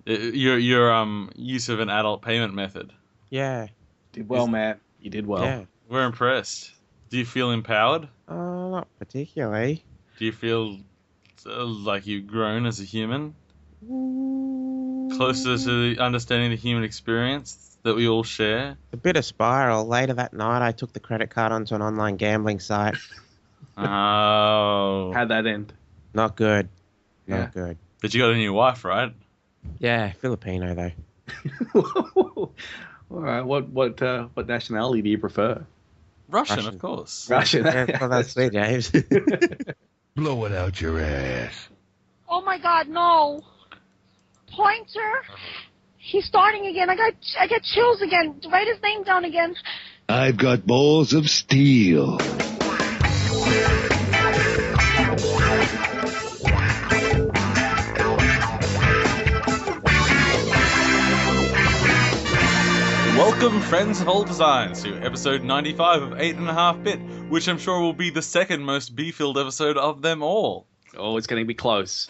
Your use of an adult payment method. Yeah, Did well, Matt. You did well. yeah. We're impressed. Do you feel empowered? Not particularly. Do you feel like you've grown as a human? Closer Mm, to understanding the human experience that we all share? a bit of spiral. Later that night, I took the credit card onto an online gambling site. Oh. How'd that end? Not good. Yeah. Not good. But you got a new wife, right? Yeah, Filipino though. All right. What nationality do you prefer? Russian, Russian. of course. Russian. Yeah, well, that's me, James. Blow it out your ass. Oh my God, no! Pointer, he's starting again. I got chills again. Write his name down again. I've got balls of steel. Welcome, friends of all designs, to episode 95 of 8.5-Bit, which I'm sure will be the second most B-filled episode of them all. Oh, it's going to be close,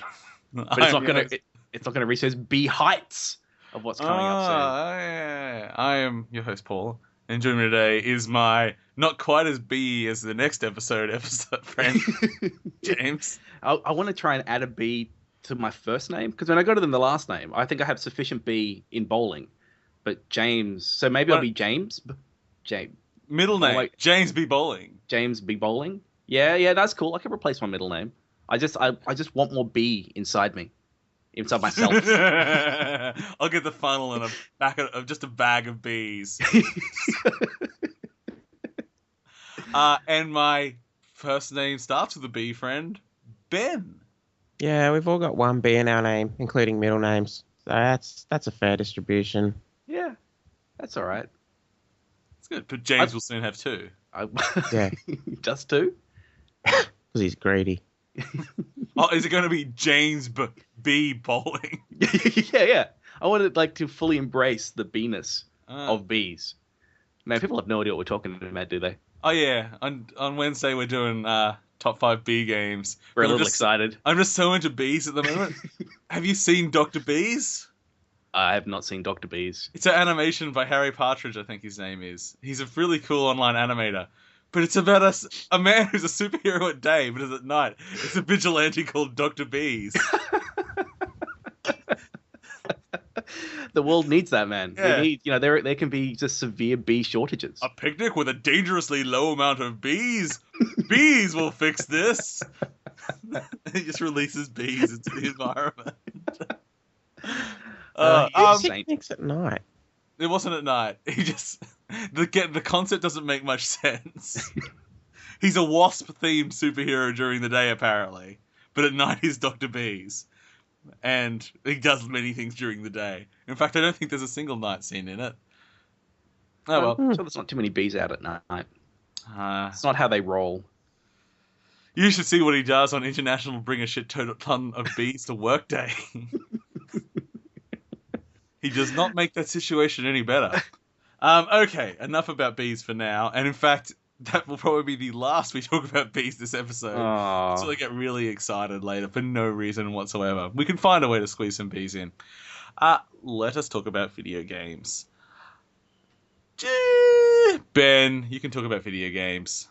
but it's not going to. It's not going to reach those B heights of what's coming up soon. I am your host, Paul, and joining me today is my not quite as B as the next episode friend, James. I want to try and add a B to my first name because when I go to the last name, I think I have sufficient B in bowling. But James, so maybe I'll be James. James. Middle name, James B. Bowling. James B. Bowling. Yeah, that's cool. I can replace my middle name. I just want more B inside me, inside myself. I'll get the funnel and just a bag of bees. And my first name starts with a B, friend, Ben. Yeah, we've all got one B in our name, including middle names. So that's a fair distribution. Yeah, that's all right. It's good, but James will soon have two. Yeah. Just two? Because he's greedy. Oh, is it going to be James B. Bowling? Yeah. I want to fully embrace the B-ness of bees. Man, people have no idea what we're talking about, do they? Oh yeah, on Wednesday we're doing top 5 B games. We're a little excited. I'm just so into bees at the moment. Have you seen Dr. Bees? I have not seen Dr. Bees. It's an animation by Harry Partridge, I think his name is. He's a really cool online animator. But it's about a man who's a superhero at day, but at night, it's a vigilante called Dr. Bees. The world needs that, man. Yeah. We need, there can be just severe bee shortages. A picnic with a dangerously low amount of bees. Bees will fix this. He just releases bees into the environment. Picnics at night. It wasn't at night. He just the concept doesn't make much sense. He's a wasp-themed superhero during the day, apparently, but at night he's Dr. Bees, and he does many things during the day. In fact, I don't think there's a single night scene in it. Oh well. I'm sure there's not too many bees out at night. It's not how they roll. You should see what he does on International Bring a Shit Ton of Bees to Work Day. He does not make that situation any better. Okay, enough about bees for now. And in fact, that will probably be the last we talk about bees this episode. Aww. So I get really excited later for no reason whatsoever. We can find a way to squeeze some bees in. Let us talk about video games. Ben, you can talk about video games.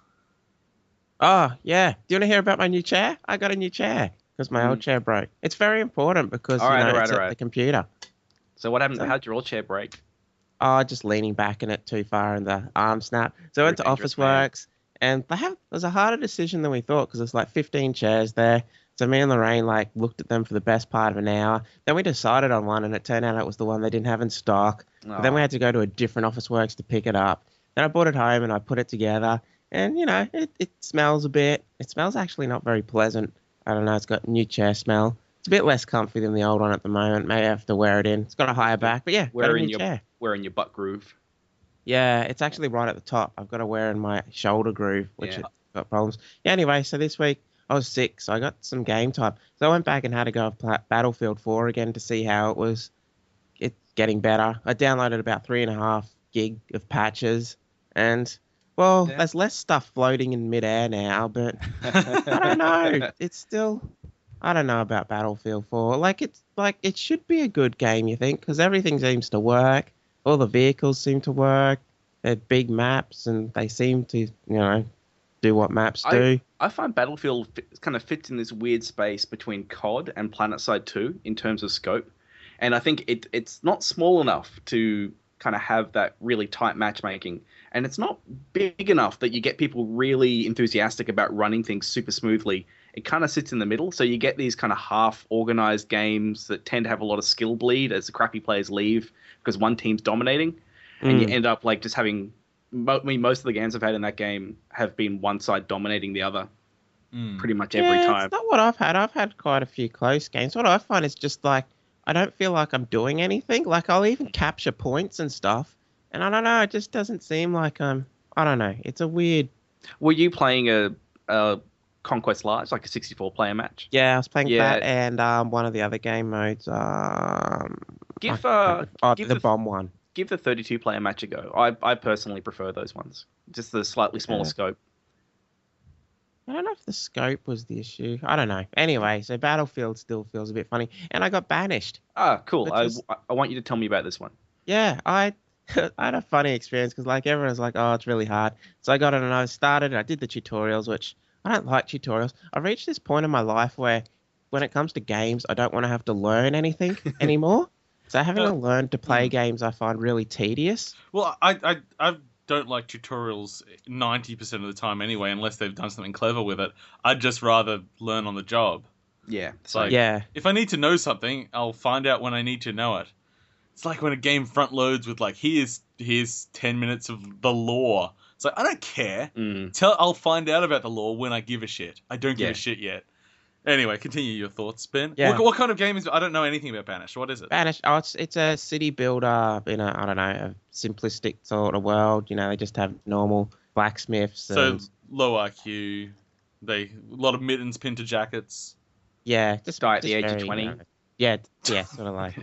Oh, yeah. Do you want to hear about my new chair? I got a new chair because my old chair broke. It's very important because it's at the computer. So what happened? How'd your old chair break? Oh, just leaning back in it too far and the arm snapped. So I went to Officeworks and it was a harder decision than we thought because there's like 15 chairs there. So me and Lorraine looked at them for the best part of an hour. Then we decided on one and it turned out it was the one they didn't have in stock. But then we had to go to a different Officeworks to pick it up. Then I brought it home and I put it together. And, it smells a bit. It smells actually not very pleasant. I don't know. It's got new chair smell. It's a bit less comfy than the old one at the moment. Maybe I have to wear it in. It's got a higher back, but yeah, wear in your butt groove. Yeah, it's actually right at the top. I've got to wear in my shoulder groove, which has got problems. Yeah, anyway, so this week I was sick, so I got some game time. So I went back and had to go play Battlefield 4 again to see how it was. It's getting better. I downloaded about 3.5 gig of patches, and there's less stuff floating in midair now, but I don't know. It's still I don't know about Battlefield 4. Like it should be a good game, you think, because everything seems to work. All the vehicles seem to work. They're big maps, and they seem to, do what maps do. I find Battlefield kind of fits in this weird space between COD and PlanetSide 2 in terms of scope. And I think it's not small enough to kind of have that really tight matchmaking. And it's not big enough that you get people really enthusiastic about running things super smoothly. It kind of sits in the middle. So you get these kind of half-organized games that tend to have a lot of skill bleed as the crappy players leave because one team's dominating. And you end up like just having... most of the games I've had in that game have been one side dominating the other pretty much every time. It's not what I've had. I've had quite a few close games. What I find is just like, I don't feel like I'm doing anything. Like, I'll even capture points and stuff. And I don't know, it just doesn't seem like I don't know. It's a weird... Were you playing a Conquest Large, like a 64-player match? Yeah, I was playing that and one of the other game modes. Give the bomb one. Give the 32-player match a go. I personally prefer those ones. Just the slightly smaller scope. I don't know if the scope was the issue. I don't know. Anyway, so Battlefield still feels a bit funny. And I got banished. Ah, cool. I want you to tell me about this one. Yeah, I had a funny experience because like everyone's like, oh, it's really hard. So I got it and I started and I did the tutorials, which I don't like tutorials. I've reached this point in my life where when it comes to games, I don't want to have to learn anything anymore. So having to learn to play games I find really tedious. Well, I don't like tutorials 90% of the time anyway, unless they've done something clever with it. I'd just rather learn on the job. Yeah. Like, if I need to know something, I'll find out when I need to know it. It's like when a game front loads with like, here's 10 minutes of the lore. It's like, I don't care. I'll find out about the lore when I give a shit. I don't give a shit yet. Anyway, continue your thoughts, Ben. Yeah. What kind of game is... I don't know anything about Banished. What is it? Banished, it's a city builder in a, I don't know, a simplistic sort of world. They just have normal blacksmiths. So, low IQ. A lot of mittens pinned to jackets. Yeah. Just die at the age of 20. Yeah, sort of like...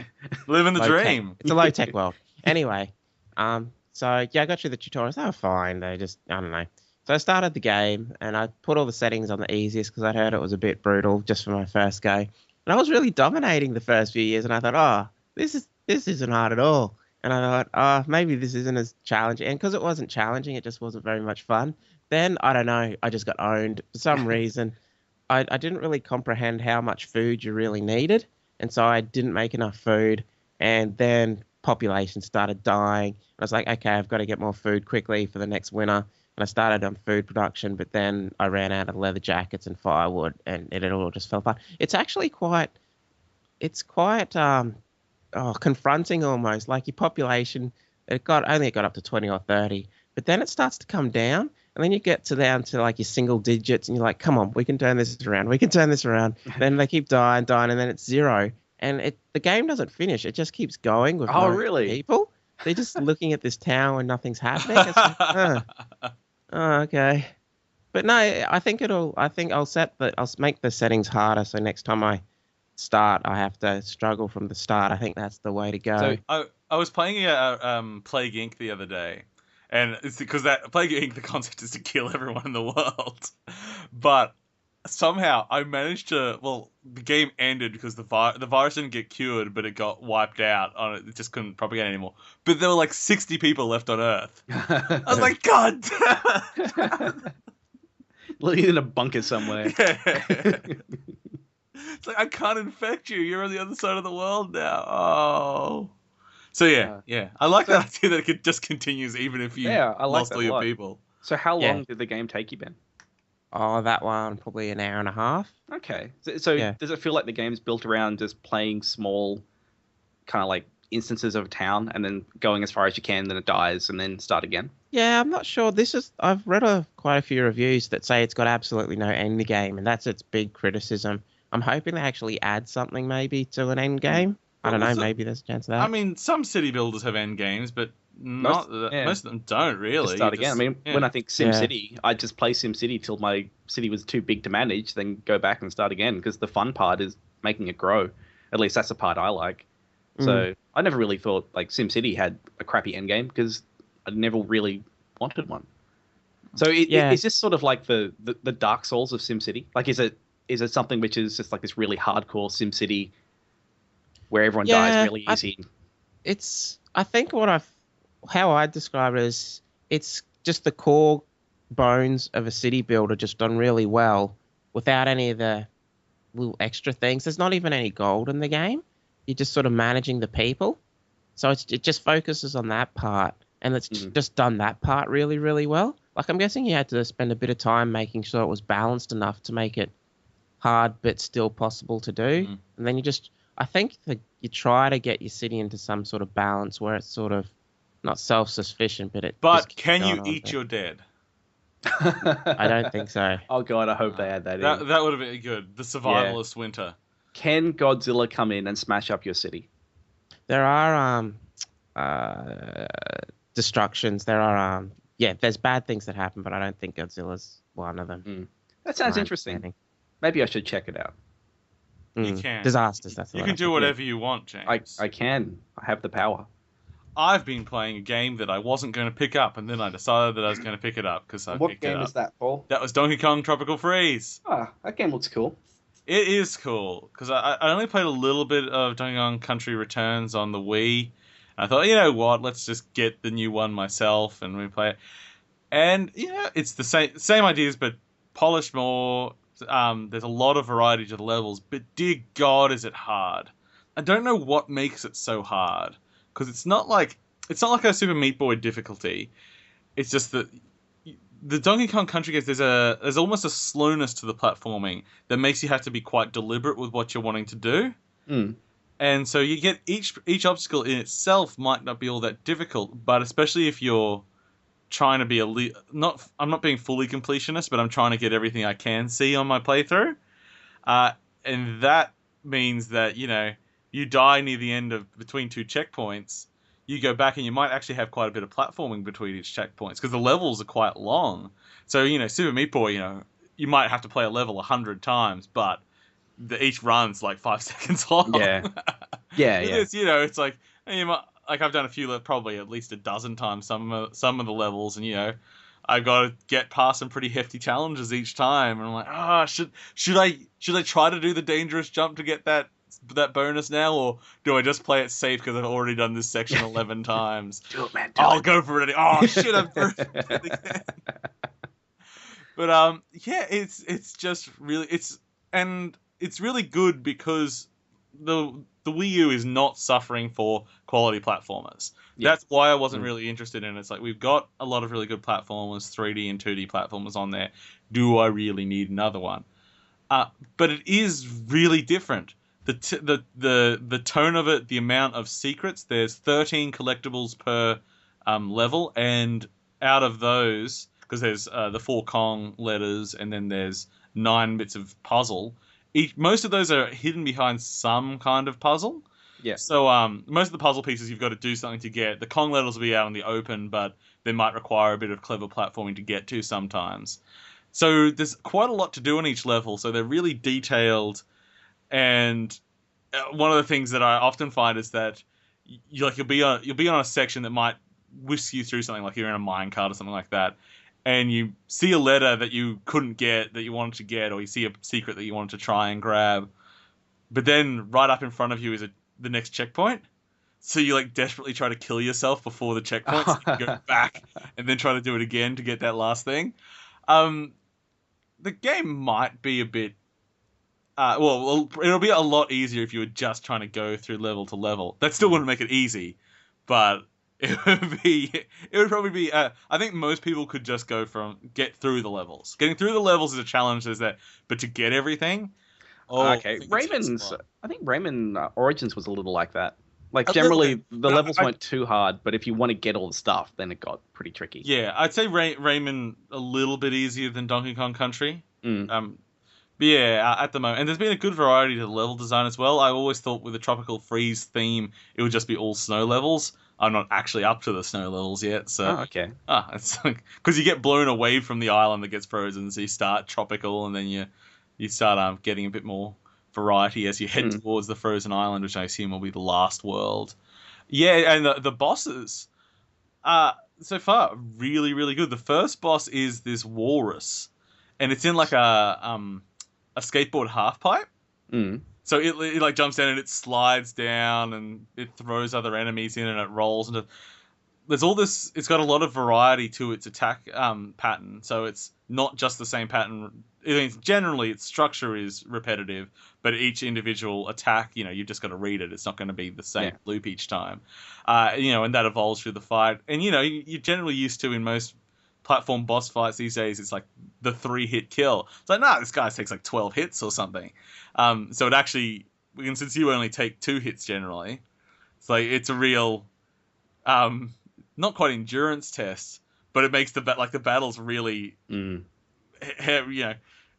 Living the dream. It's a low-tech world. Anyway, so, yeah, I got through the tutorials. They were fine. They just, I don't know. So I started the game, and I put all the settings on the easiest because I heard it was a bit brutal just for my first go. And I was really dominating the first few years, and I thought, oh, this isn't hard at all. And I thought, oh, maybe this isn't as challenging. And because it wasn't challenging, it just wasn't very much fun. Then, I don't know, I just got owned. For some reason, I didn't really comprehend how much food you really needed, and so I didn't make enough food. And then population started dying. I was like, okay, I've got to get more food quickly for the next winter. And I started on food production, but then I ran out of leather jackets and firewood, and it all just fell apart. It's actually quite confronting almost. Like your population, only got up to 20 or 30, but then it starts to come down, and then you get down to like your single digits, and you're like, come on, we can turn this around. We can turn this around. Then they keep dying, and then it's 0, and the game doesn't finish. It just keeps going with really? people. They're just looking at this tower and nothing's happening. It's like, oh, okay. But no, I think I'll make the settings harder. So next time I start, I have to struggle from the start. I think that's the way to go. So I was playing Plague Inc. the other day, and it's because that Plague Inc. the concept is to kill everyone in the world, but somehow I managed to. Well, the game ended because the virus didn't get cured, but it got wiped out. It just couldn't propagate anymore. But there were like 60 people left on Earth. I was like, God damn it! Living in a bunker somewhere. Yeah. It's like, I can't infect you. You're on the other side of the world now. Oh. So yeah. I like that idea that it just continues even if you lost all your people. So how long did the game take you, Ben? Oh, that one, probably an hour and a half. Okay. So does it feel like the game's built around just playing small kind of like instances of a town and then going as far as you can, then it dies and then start again? Yeah, I'm not sure. I've read quite a few reviews that say it's got absolutely no end game, and that's its big criticism. I'm hoping they actually add something maybe to an end game. I don't know, maybe there's a chance of that. I mean, some city builders have end games, but most of them don't really. Just start again. I mean, when I think SimCity, I just play SimCity till my city was too big to manage, then go back and start again, because the fun part is making it grow. At least that's the part I like. So I never really thought like SimCity had a crappy end game because I never really wanted one. So is this sort of like the Dark Souls of SimCity? Like, is it is it something which is just like this really hardcore SimCity where everyone Yeah, dies really easy? I think how I describe it is it's just the core bones of a city builder just done really well without any of the little extra things. There's not even any gold in the game. You're just sort of managing the people. So it just focuses on that part, and it's just done that part really, really well. Like, I'm guessing you had to spend a bit of time making sure it was balanced enough to make it hard but still possible to do. And then I think that you try to get your city into some sort of balance where it's sort of not self-sufficient, but But can you eat your dead? I don't think so. Oh god, I hope they add that in. That would have been good. The survivalist winter. Can Godzilla come in and smash up your city? There are destructions. There are there's bad things that happen, but I don't think Godzilla's one of them. That sounds interesting. Maybe I should check it out. You can. Disasters. That's you can do whatever you want, James. I can. I have the power. I've been playing a game that I wasn't going to pick up, and then I decided that I was going to pick it up because I picked it up. What game is that, Paul? That was Donkey Kong Tropical Freeze. Ah, that game looks cool. It is cool because I only played a little bit of Donkey Kong Country Returns on the Wii. I thought, you know what, let's just get the new one myself and we play it. And it's the same ideas, but polished more. There's a lot of variety to the levels, but dear God, is it hard? I don't know what makes it so hard because it's not like a Super Meat Boy difficulty. It's just that the Donkey Kong Country games, there's almost a slowness to the platforming that makes you have to be quite deliberate with what you're wanting to do. And so you get each obstacle in itself might not be all that difficult, but especially if you're trying to be I'm not being fully completionist, but I'm trying to get everything I can see on my playthrough. And that means that, you die near the end of between two checkpoints, you go back and you might actually have quite a bit of platforming between each checkpoints because the levels are quite long. So, Super Meat Boy, you might have to play a level 100 times, but each run's like 5 seconds long. Yeah. It's like, you might, like I've done a few, probably at least a dozen times, some of the levels, and I've got to get past some pretty hefty challenges each time, and I'm like, should I try to do the dangerous jump to get that bonus now, or do I just play it safe because I've already done this section 11 times? Do it, man. I'll go for it. Oh shit, I'm through it again. But it's just really it's really good because the Wii U is not suffering for quality platformers. Yeah. That's why I wasn't really interested in it. It's like, we've got a lot of really good platformers, 3D and 2D platformers on there. Do I really need another one? But it is really different. The tone of it, the amount of secrets. There's 13 collectibles per level, and out of those, because there's the 4 Kong letters, and then there's 9 bits of puzzle. Most of those are hidden behind some kind of puzzle. Yeah. So most of the puzzle pieces you've got to do something to get. The Kong letters will be out in the open, but they might require a bit of clever platforming to get to sometimes. So there's quite a lot to do on each level. So they're really detailed. And one of the things that I often find is that you'll be on a section that might whisk you through something, like you're in a minecart or something like that. And you see a letter that you couldn't get, that you wanted to get, or you see a secret that you wanted to try and grab. But then right up in front of you is the next checkpoint. So you desperately try to kill yourself before the checkpoint, so you can go back and then try to do it again to get that last thing. The game might be a bit... it'll be a lot easier if you were just trying to go through level to level. That still wouldn't make it easy, but... It would probably be. I think most people could just get through the levels. Getting through the levels is a challenge. There's that, but to get everything. Okay, I think Rayman Origins was a little like that. Generally, the levels weren't too hard, but if you want to get all the stuff, then it got pretty tricky. Yeah, I'd say Rayman a little bit easier than Donkey Kong Country. But yeah, at the moment, and there's been a good variety to the level design as well. I always thought with the Tropical Freeze theme, it would just be all snow levels. I'm not actually up to the snow levels yet, so... Oh, okay. It's because you get blown away from the island that gets frozen, so you start tropical, and then you start getting a bit more variety as you head towards the frozen island, which I assume will be the last world. Yeah, and the bosses, so far, really, really good. The first boss is this walrus, and it's in a a skateboard half pipe. Mm. So it like jumps down and it slides down and it throws other enemies in and it rolls and there's all this. It's got a lot of variety to its attack pattern. So it's not just the same pattern. I mean, generally, its structure is repetitive, but each individual attack, you've just got to read it. It's not going to be the same loop each time. And that evolves through the fight. And you're generally used to in most platform boss fights these days, it's like the 3-hit kill. It's like, nah, this guy takes like 12 hits or something. So it actually, since you only take 2 hits generally, it's like it's a real, not quite endurance test, but it makes the battles really,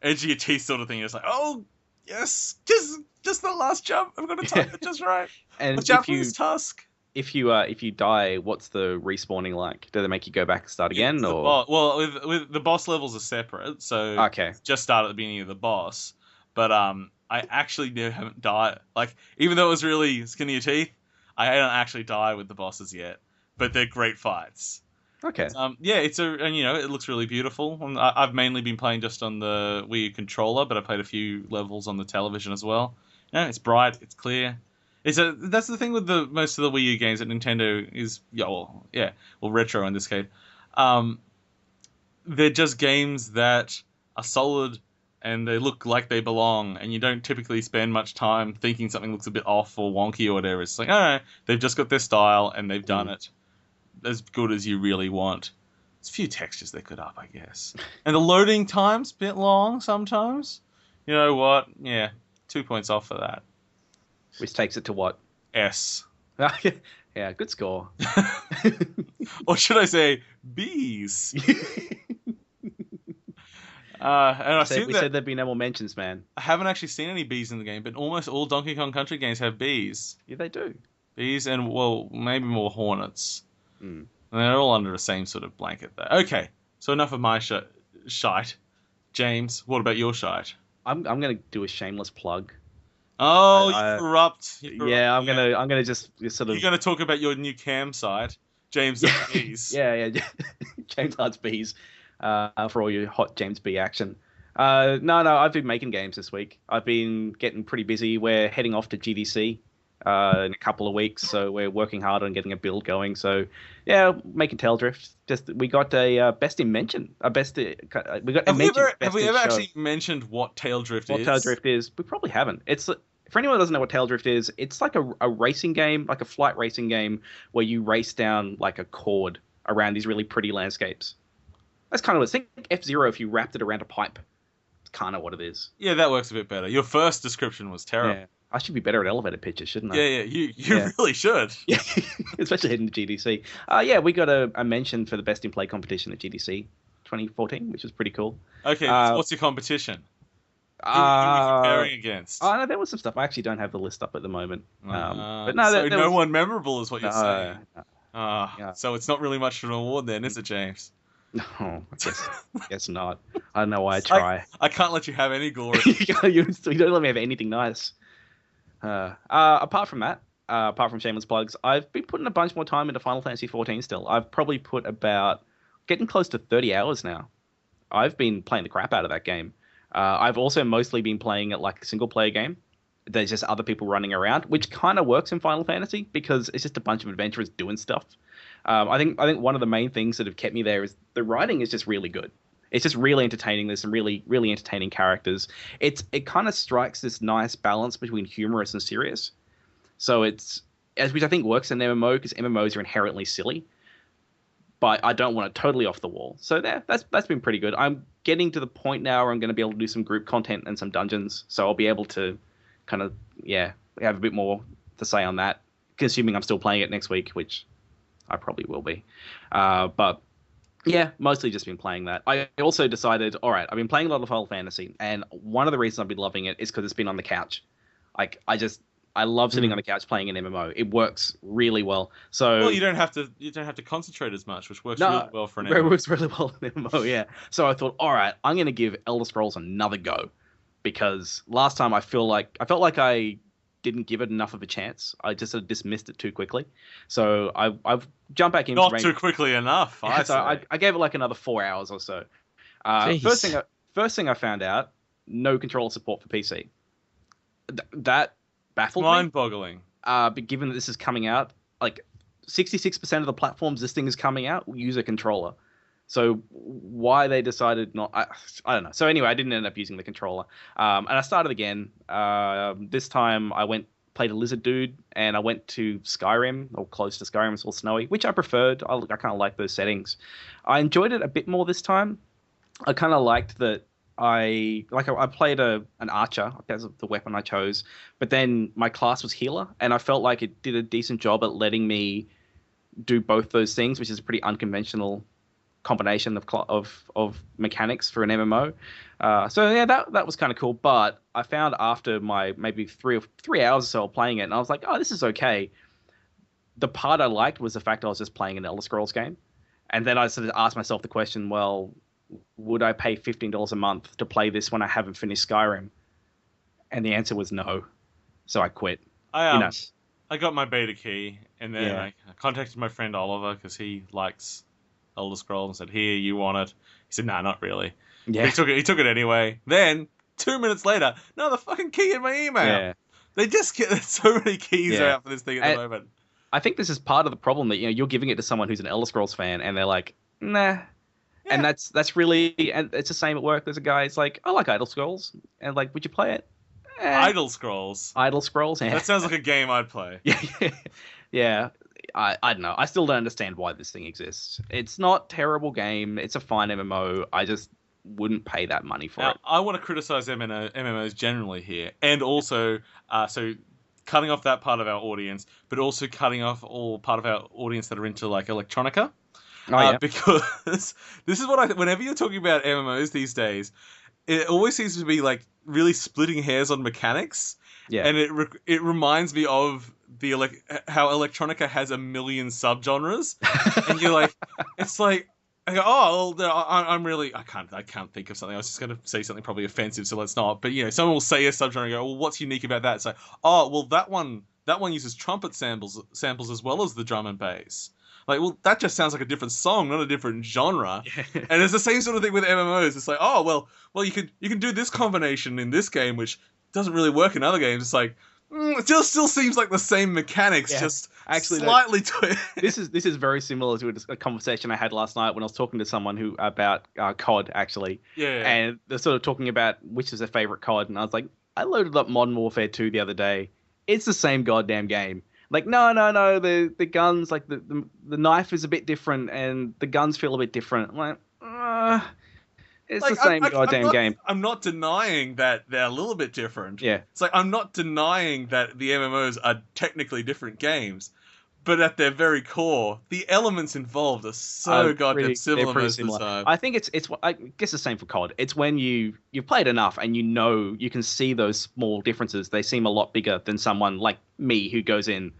edge of your teeth sort of thing. It's like, oh yes, just the last jump. I'm gonna time it just right. And watch out for this tusk. If you die, what's the respawning like? Do they make you go back and start again, or? With the boss levels are separate, so okay, just start at the beginning of the boss. But I actually haven't died. Like, even though it was really skin of your teeth, I haven't actually died with the bosses yet. But they're great fights. Okay. It looks really beautiful. I've mainly been playing just on the Wii U controller, but I played a few levels on the television as well. It's bright, it's clear. That's the thing with most of the Wii U games that Nintendo is, retro in this case. They're just games that are solid and they look like they belong, and you don't typically spend much time thinking something looks a bit off or wonky or whatever. It's like, they've just got their style and they've done it as good as you really want. There's a few textures they could up, I guess. And the loading time's a bit long sometimes. You know what? Yeah, 2 points off for that. Which takes it to what? S. Yeah, good score. Or should I say B's? We said there'd be no more mentions, man. I haven't actually seen any B's in the game, but almost all Donkey Kong Country games have B's. Yeah, they do. B's and, maybe more Hornets. Mm. And they're all under the same sort of blanket there. Okay, so enough of my shite. James, what about your shite? I'm going to do a shameless plug. Oh, you corrupt. Yeah, I'm gonna just sort of. You're gonna talk about your new cam site, James B's. Yeah, James Hart's B's, for all your hot James B action. No, I've been making games this week. I've been getting pretty busy. We're heading off to GDC in a couple of weeks, so we're working hard on getting a build going. So yeah, making Tail Drift. We got a best in mention. We got. Have we ever actually mentioned what Tail Drift is? What Tail Drift is? We probably haven't. It's. For anyone who doesn't know what Tail Drift is, it's like a racing game, like a flight racing game, where you race down like a chord around these really pretty landscapes. That's kind of what I think. F-Zero, if you wrapped it around a pipe, it's kind of what it is. Yeah, that works a bit better. Your first description was terrible. Yeah. I should be better at elevator pitches, shouldn't I? Yeah, you really should. Yeah, especially heading to GDC. We got a mention for the Best in Play competition at GDC 2014, which was pretty cool. Okay, what's your competition? Who are you comparing against? No, there was some stuff. I actually don't have the list up at the moment. But no, so no one memorable is what you're saying. Yeah. So it's not really much of an award then, is it, James? No, I guess not. I don't know why I try. I can't let you have any glory. You don't let me have anything nice. Apart from that, apart from shameless plugs, I've been putting a bunch more time into Final Fantasy XIV still. I've probably put about getting close to 30 hours now. I've been playing the crap out of that game. I've also mostly been playing it like a single-player game. There's just other people running around, which kind of works in Final Fantasy because it's just a bunch of adventurers doing stuff. I think one of the main things that have kept me there is the writing is just really good. It's just really entertaining. There's some really, really entertaining characters. It kind of strikes this nice balance between humorous and serious. So which I think works in MMO because MMOs are inherently silly. But I don't want it totally off the wall. So that's been pretty good. I'm getting to the point now where I'm going to be able to do some group content and some dungeons. So I'll be able to kind of, have a bit more to say on that. Assuming I'm still playing it next week, which I probably will be. But yeah, mostly just been playing that. I also decided, all right, I've been playing a lot of Final Fantasy. And one of the reasons I've been loving it is because it's been on the couch. Like, I love sitting on the couch playing an MMO. It works really well. So you don't have to concentrate as much, which works really well for an MMO. It works really well in an MMO, yeah. So I thought, all right, I'm going to give Elder Scrolls another go because last time I felt like I didn't give it enough of a chance. I just sort of dismissed it too quickly. So I've jumped back into too quickly enough. I gave it like another 4 hours or so. First thing I found out, no controller support for PC. That baffled me. Mind-boggling. But given that this is coming out, like 66% of the platforms this thing is coming out use a controller. So why they decided not, I don't know. So anyway, I didn't end up using the controller. And I started again. This time I played a lizard dude, and I went to Skyrim, or close to Skyrim. It's all snowy, which I preferred. I kind of like those settings. I enjoyed it a bit more this time. I kind of liked that I played an archer. That's the weapon I chose. But then my class was healer, and I felt like it did a decent job at letting me do both those things, which is a pretty unconventional combination of mechanics for an MMO. So yeah, that was kind of cool. But I found after my maybe 3 hours or so of playing it, and I was like, oh, this is okay. The part I liked was the fact I was just playing an Elder Scrolls game. And then I sort of asked myself the question, well, would I pay $15 a month to play this when I haven't finished Skyrim? And the answer was no. So I quit. I got my beta key, and then I contacted my friend Oliver because he likes Elder Scrolls and said, "Here, you want it?" He said, "Nah, not really." Yeah. He took it anyway. Then 2 minutes later, the fucking key in my email. Yeah. They just get so many keys out for this thing at the moment. I think this is part of the problem that you're giving it to someone who's an Elder Scrolls fan, and they're like, nah. Yeah. And that's really, and it's the same at work. There's a guy, it's like, I like Idle Scrolls, and like, would you play it? Idle Scrolls. Idle Scrolls. Yeah. That sounds like a game I'd play. Yeah. I don't know. I still don't understand why this thing exists. It's not a terrible game. It's a fine MMO. I just wouldn't pay that money for it. I want to criticize MMOs generally here, and also so cutting off that part of our audience, but also cutting off all part of our audience that are into like electronica. Because this is what whenever you're talking about MMOs these days, it always seems to be like really splitting hairs on mechanics. Yeah. And it reminds me of how electronica has a million subgenres, and you're like, it's like, I go, oh, well, I can't think of something. I was just going to say something probably offensive, so let's not. But someone will say a subgenre and go, well, what's unique about that? It's like, oh, well, that one uses trumpet samples as well as the drum and bass. Like, well, that just sounds like a different song, not a different genre. Yeah. And it's the same sort of thing with MMOs. It's like, oh, well, you can do this combination in this game, which doesn't really work in other games. It's like, it still seems like the same mechanics, just actually slightly This is very similar to a conversation I had last night when I was talking to someone about COD, actually. Yeah. And they're sort of talking about which is their favorite COD, and I was like, I loaded up Modern Warfare 2 the other day. It's the same goddamn game. Like, no, the guns, like the knife is a bit different, and the guns feel a bit different. I'm like, it's the same goddamn game. I'm not denying that they're a little bit different. Yeah. It's like, I'm not denying that the MMOs are technically different games, but at their very core, the elements involved are so goddamn similar most of the time. I think it's I guess the same for COD. It's when you've played enough and you can see those small differences. They seem a lot bigger than someone like me who goes in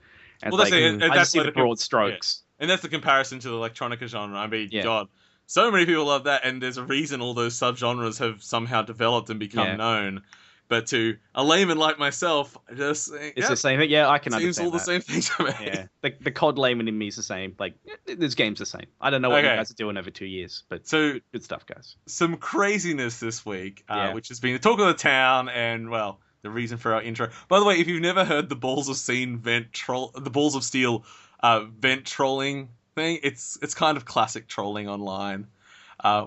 and I just see the broad strokes. Yeah. And that's the comparison to the electronica genre. I mean, God. So many people love that, and there's a reason all those subgenres have somehow developed and become known. But to a layman like myself, it's the same thing. Yeah, I can understand. Seems all the same thing to me. Yeah, the COD layman in me is the same. Like, this game's the same. I don't know what you guys are doing over 2 years, but good stuff, guys. Some craziness this week, which has been the talk of the town, and the reason for our intro. By the way, if you've never heard the Balls of Steel vent trolling thing, it's kind of classic trolling online,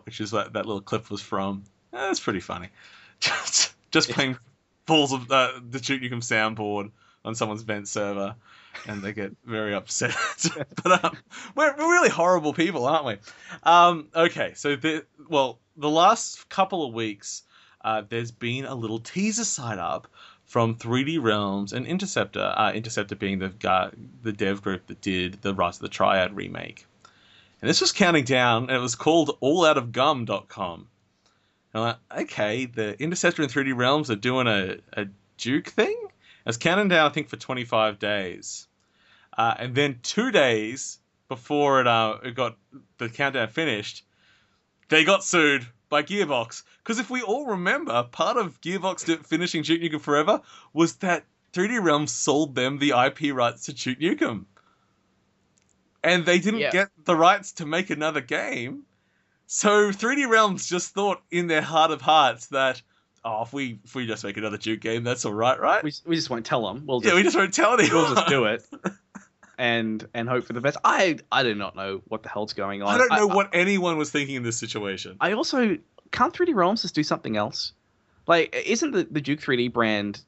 which is what that little clip was from. It's pretty funny. Just playing balls of the Duke Nukem soundboard on someone's vent server, and they get very upset. But we're really horrible people, aren't we? Okay, so the last couple of weeks, there's been a little teaser site up from 3D Realms and Interceptor. Interceptor being the dev group that did the Rise of the Triad remake. And this was counting down, and it was called allaoutofgum.com. And I'm like, okay, the Interceptor and 3D Realms are doing a Duke thing? It's counting down, I think, for 25 days. And then 2 days before it got the countdown finished, they got sued by Gearbox. Because if we all remember, part of Gearbox finishing Duke Nukem Forever was that 3D Realms sold them the IP rights to Duke Nukem. And they didn't get the rights to make another game. So 3D Realms just thought in their heart of hearts that, oh, if we just make another Duke game, that's all right, right? We just won't tell them. We just won't tell anyone. We'll just do it. And hope for the best. I do not know what the hell's going on. I don't know what anyone was thinking in this situation. I also can't 3D Realms just do something else. Like, isn't the Duke 3D brand,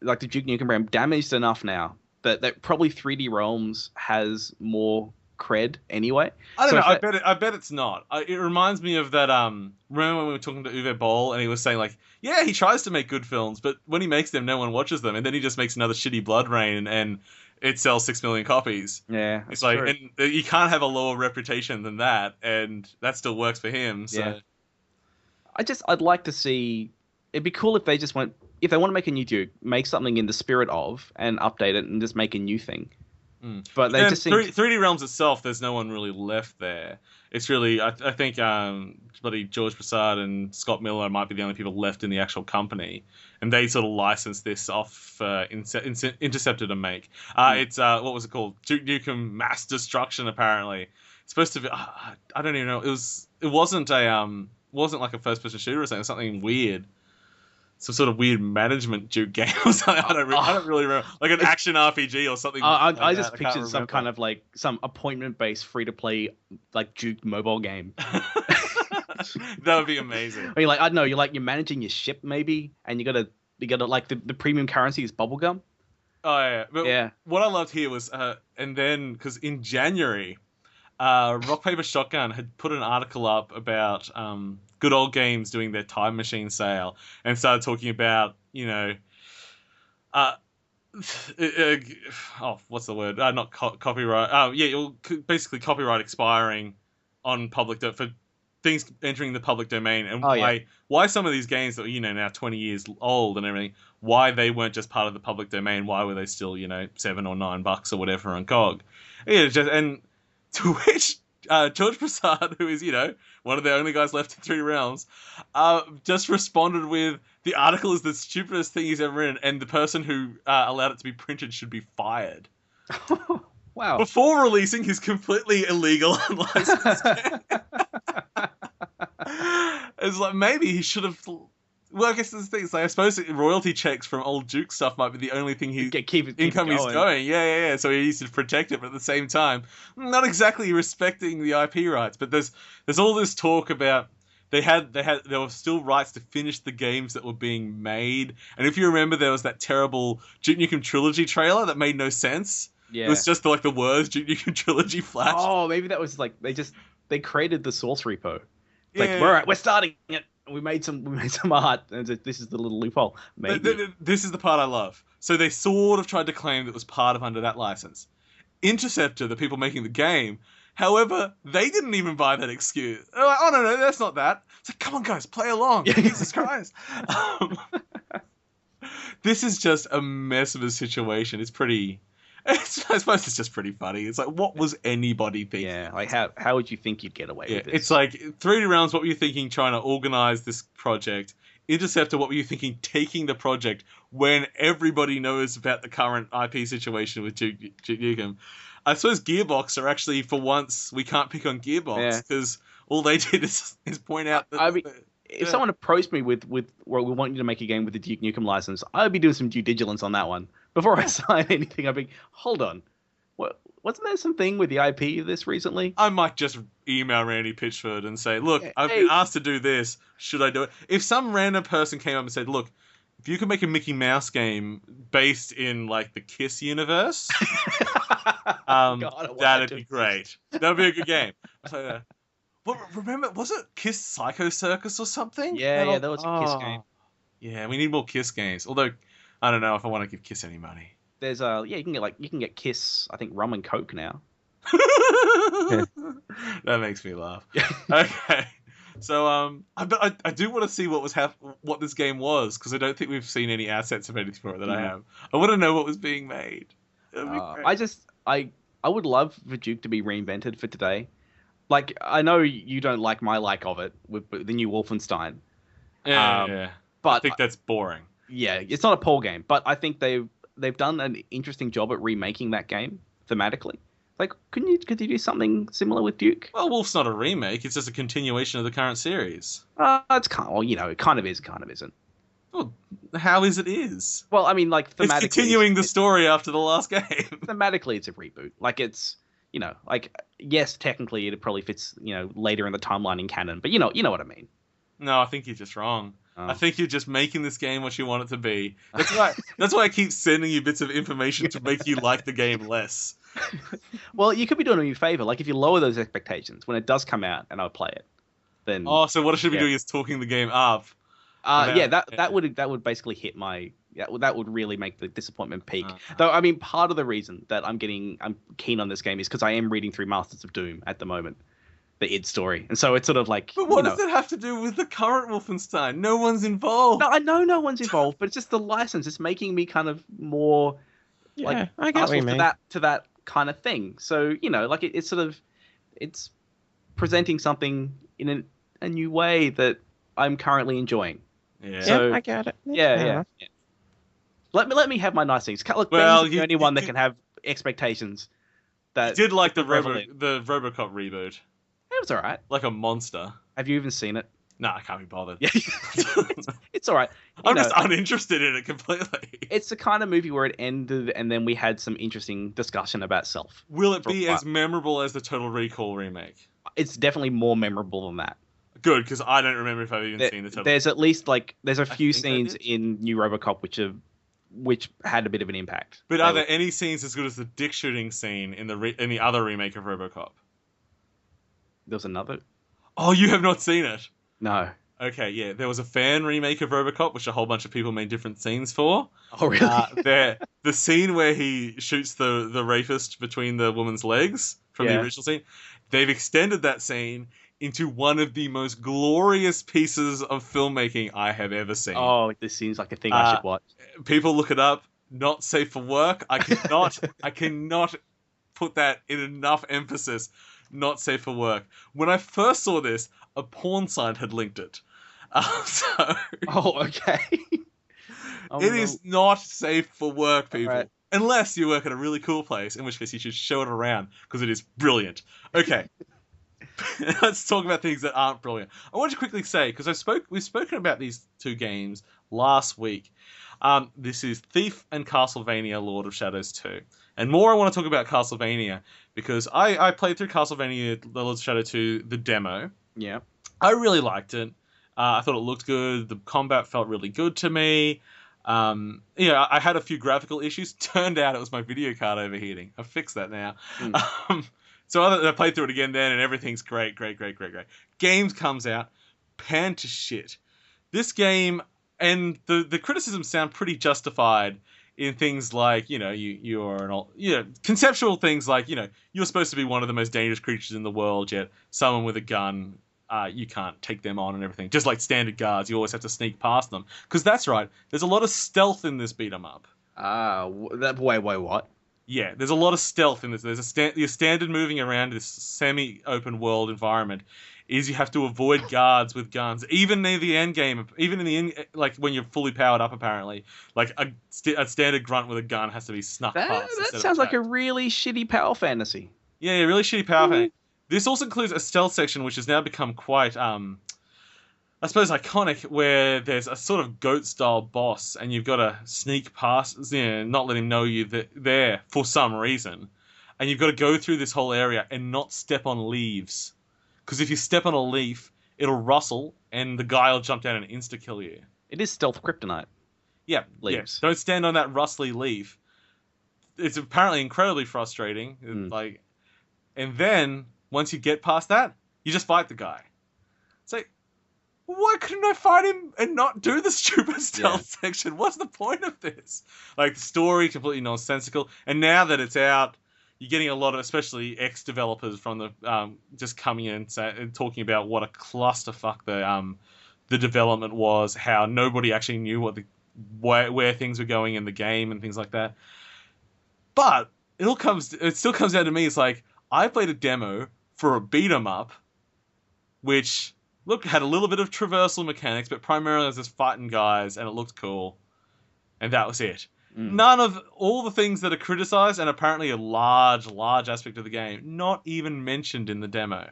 like the Duke Nukem brand, damaged enough now that probably 3D Realms has more cred anyway? I don't know. I bet it's not. It reminds me of that. Remember when we were talking to Uwe Boll and he was saying like, yeah, he tries to make good films, but when he makes them, no one watches them, and then he just makes another shitty Blood Rain and it sells 6 million copies. Yeah, it's like, true. And you can't have a lower reputation than that, and that still works for him. So. Yeah. I'd like to see. It'd be cool if they just went. If they want to make a new Duke, make something in the spirit of and update it and just make a new thing. But they just 3D Realms itself, there's no one really left there. It's really, I think, bloody George Prasad and Scott Miller might be the only people left in the actual company, and they sort of licensed this off Interceptor to make. It's what was it called? Duke Nukem Mass Destruction. Apparently, it's supposed to be. I don't even know. It wasn't like a first-person shooter or something. Something weird. Some sort of weird management Duke game or something. I don't really remember. Like an action RPG or something. I just pictured some kind of like some appointment-based free-to-play like Duke mobile game. That would be amazing. Or you're managing your ship maybe, and you gotta like the premium currency is bubblegum. Oh yeah. But yeah. What I loved here was and then because in January, Rock Paper Shotgun had put an article up about Good Old Games doing their Time Machine sale and started talking about, what's the word? Not copyright. Basically copyright expiring on for things entering the public domain, and why some of these games that are, now 20 years old and everything, why they weren't just part of the public domain, why were they still, $7 or $9 or whatever on GOG? Yeah, and to which George Prasad, who is, one of the only guys left in 3D Realms, just responded with, the article is the stupidest thing he's ever written, and the person who allowed it to be printed should be fired. Wow. Before releasing his completely illegal unlicensed game. It's like, maybe he should have... Well, I guess there's the thing. It's like, I suppose royalty checks from old Duke stuff might be the only thing keep income he's going. Yeah. So he needs to protect it, but at the same time, not exactly respecting the IP rights. But there's all this talk about there were still rights to finish the games that were being made. And if you remember, there was that terrible Duke Nukem Trilogy trailer that made no sense. Yeah. It was just like the words Duke Nukem Trilogy flashed. Oh, maybe that was like they created the source repo. It's like we're starting it. We made some art, and this is the little loophole. Maybe. This is the part I love. So they sort of tried to claim that it was part of under that license. Interceptor, the people making the game, however, they didn't even buy that excuse. They're like, oh no, that's not that. It's like, come on guys, play along. Jesus Christ. This is just a mess of a situation. It's pretty... I suppose it's just pretty funny. It's like, what was anybody thinking? Yeah, like how would you think you'd get away with this? It's like 3D Realms, what were you thinking trying to organize this project? Interceptor, what were you thinking taking the project when everybody knows about the current IP situation with Duke Nukem? I suppose Gearbox are actually, for once, we can't pick on Gearbox because all they did is point out that... If someone approached me with well, we want you to make a game with the Duke Nukem license, I'd be doing some due diligence on that one. Before I sign anything, I'd be, hold on. Wasn't there something with the IP of this recently? I might just email Randy Pitchford and say, look, I've been asked to do this. Should I do it? If some random person came up and said, look, if you could make a Mickey Mouse game based in, like, the Kiss universe, that'd be great. That would be a good game. So, remember, was it Kiss Psycho Circus or something? Yeah, that was a Kiss game. Yeah, we need more Kiss games. Although, I don't know if I want to give Kiss any money. There's you can get Kiss, I think, rum and coke now. That makes me laugh. Okay, so I do want to see what this game was, because I don't think we've seen any assets of anything for it that I have. I want to know what was being made. I would love for Duke to be reinvented for today. Like, I know you don't like my like of it with the new Wolfenstein. Yeah. But I think that's boring. Yeah, it's not a poor game, but I think they've done an interesting job at remaking that game thematically. Like, could you do something similar with Duke? Well, Wolf's not a remake; it's just a continuation of the current series. It's kind of, it kind of is, kind of isn't. Well, how is it is? Well, I mean, like It's thematically, continuing the story after the last game. thematically, it's a reboot. Like it's, like yes, technically it probably fits, later in the timeline in canon, but you know what I mean. No, I think you're just wrong. Oh. I think you're just making this game what you want it to be. That's why I keep sending you bits of information to make you like the game less. Well, you could be doing me a favor. Like if you lower those expectations when it does come out and I play it, then Oh, so what I should be Yeah. doing is talking the game up. that would basically hit my that would really make the disappointment peak. Though I mean, part of the reason that I'm keen on this game is because I am reading through Masters of Doom at the moment, the id story, and so it's sort of like. But what does it have to do with the current Wolfenstein? No one's involved. No, I know no one's involved, but it's just the license. It's making me kind of more Yeah, I get what you partial mean. to that kind of thing. So like it's sort of it's presenting something in a new way that I'm currently enjoying. Yeah. So- Yeah, I get it. Yeah, fair yeah. enough. Let me have my nice things. Look, Well, Ben's the only one that can have expectations. I That did like the prevalent. RoboCop reboot. It was all right. Like a monster. Have you even seen it? Nah, I can't be bothered. Yeah, it's all right. I'm just uninterested in it completely. It's the kind of movie where it ended, and then we had some interesting discussion about self. Will it For be what? as memorable as the Total Recall remake? It's definitely more memorable than that. Good, because I don't remember if I've even seen the Total. There's at least there's a few think I scenes did. in New RoboCop which had a bit of an impact. But They are were- there any scenes as good as the dick shooting scene in the other remake of RoboCop? There was another. Oh, you have not seen it. No. Okay, yeah, there was a fan remake of RoboCop, which a whole bunch of people made different scenes for. Oh really? The scene where he shoots the rapist between the woman's legs from the Yeah. original scene, they've extended that scene into one of the most glorious pieces of filmmaking I have ever seen. Oh, this seems like a thing I should watch. People look it up. Not safe for work. I cannot put that in enough emphasis. Not safe for work. When I first saw this, a porn site had linked it. So Oh, okay. Oh, it no. is not safe for work, people. Alright. Unless you work at a really cool place, in which case you should show it around, because it is brilliant. Okay. Let's talk about things that aren't brilliant. I want to quickly say, because we've spoken about these two games last week. This is Thief and Castlevania Lord of Shadows 2. And more I want to talk about Castlevania, because I played through Castlevania Lord of Shadow 2, the demo. Yeah. I really liked it. I thought it looked good. The combat felt really good to me. I had a few graphical issues. Turned out it was my video card overheating. I've fixed that now. So I played through it again then, and everything's great. Games comes out, panned to shit. This game, and the criticisms sound pretty justified in things like, conceptual things like, you're supposed to be one of the most dangerous creatures in the world, yet someone with a gun, you can't take them on and everything. Just like standard guards, you always have to sneak past them. Because that's right, there's a lot of stealth in this beat 'em up. Wait, what? Yeah, there's a lot of stealth in this. There's your standard moving around this semi-open world environment is you have to avoid guards with guns, even near the end game. Even in the end, like when you're fully powered up, apparently, like a standard grunt with a gun has to be snuck past. That instead of sounds like a attacked. really shitty power fantasy. Yeah, really shitty power fantasy. This also includes a stealth section, which has now become quite, I suppose, iconic, where there's a sort of goat-style boss, and you've got to sneak past, not let him know you're there for some reason, and you've got to go through this whole area and not step on leaves, because if you step on a leaf, it'll rustle, and the guy will jump down and insta-kill you. It is stealth kryptonite. Yeah, Leaves. Don't stand on that rustly leaf. It's apparently incredibly frustrating. And then once you get past that, you just fight the guy. It's like, why couldn't I fight him and not do the stupid stealth section? What's the point of this? Like, the story, completely nonsensical. And now that it's out, you're getting a lot of, especially ex-developers from the, just coming in and talking about what a clusterfuck the development was, how nobody actually knew where things were going in the game and things like that. But it still comes down to me. It's like, I played a demo for a beat 'em up, which had a little bit of traversal mechanics, but primarily was just fighting guys, and it looked cool, and that was it. None of all the things that are criticized, and apparently a large aspect of the game, not even mentioned in the demo.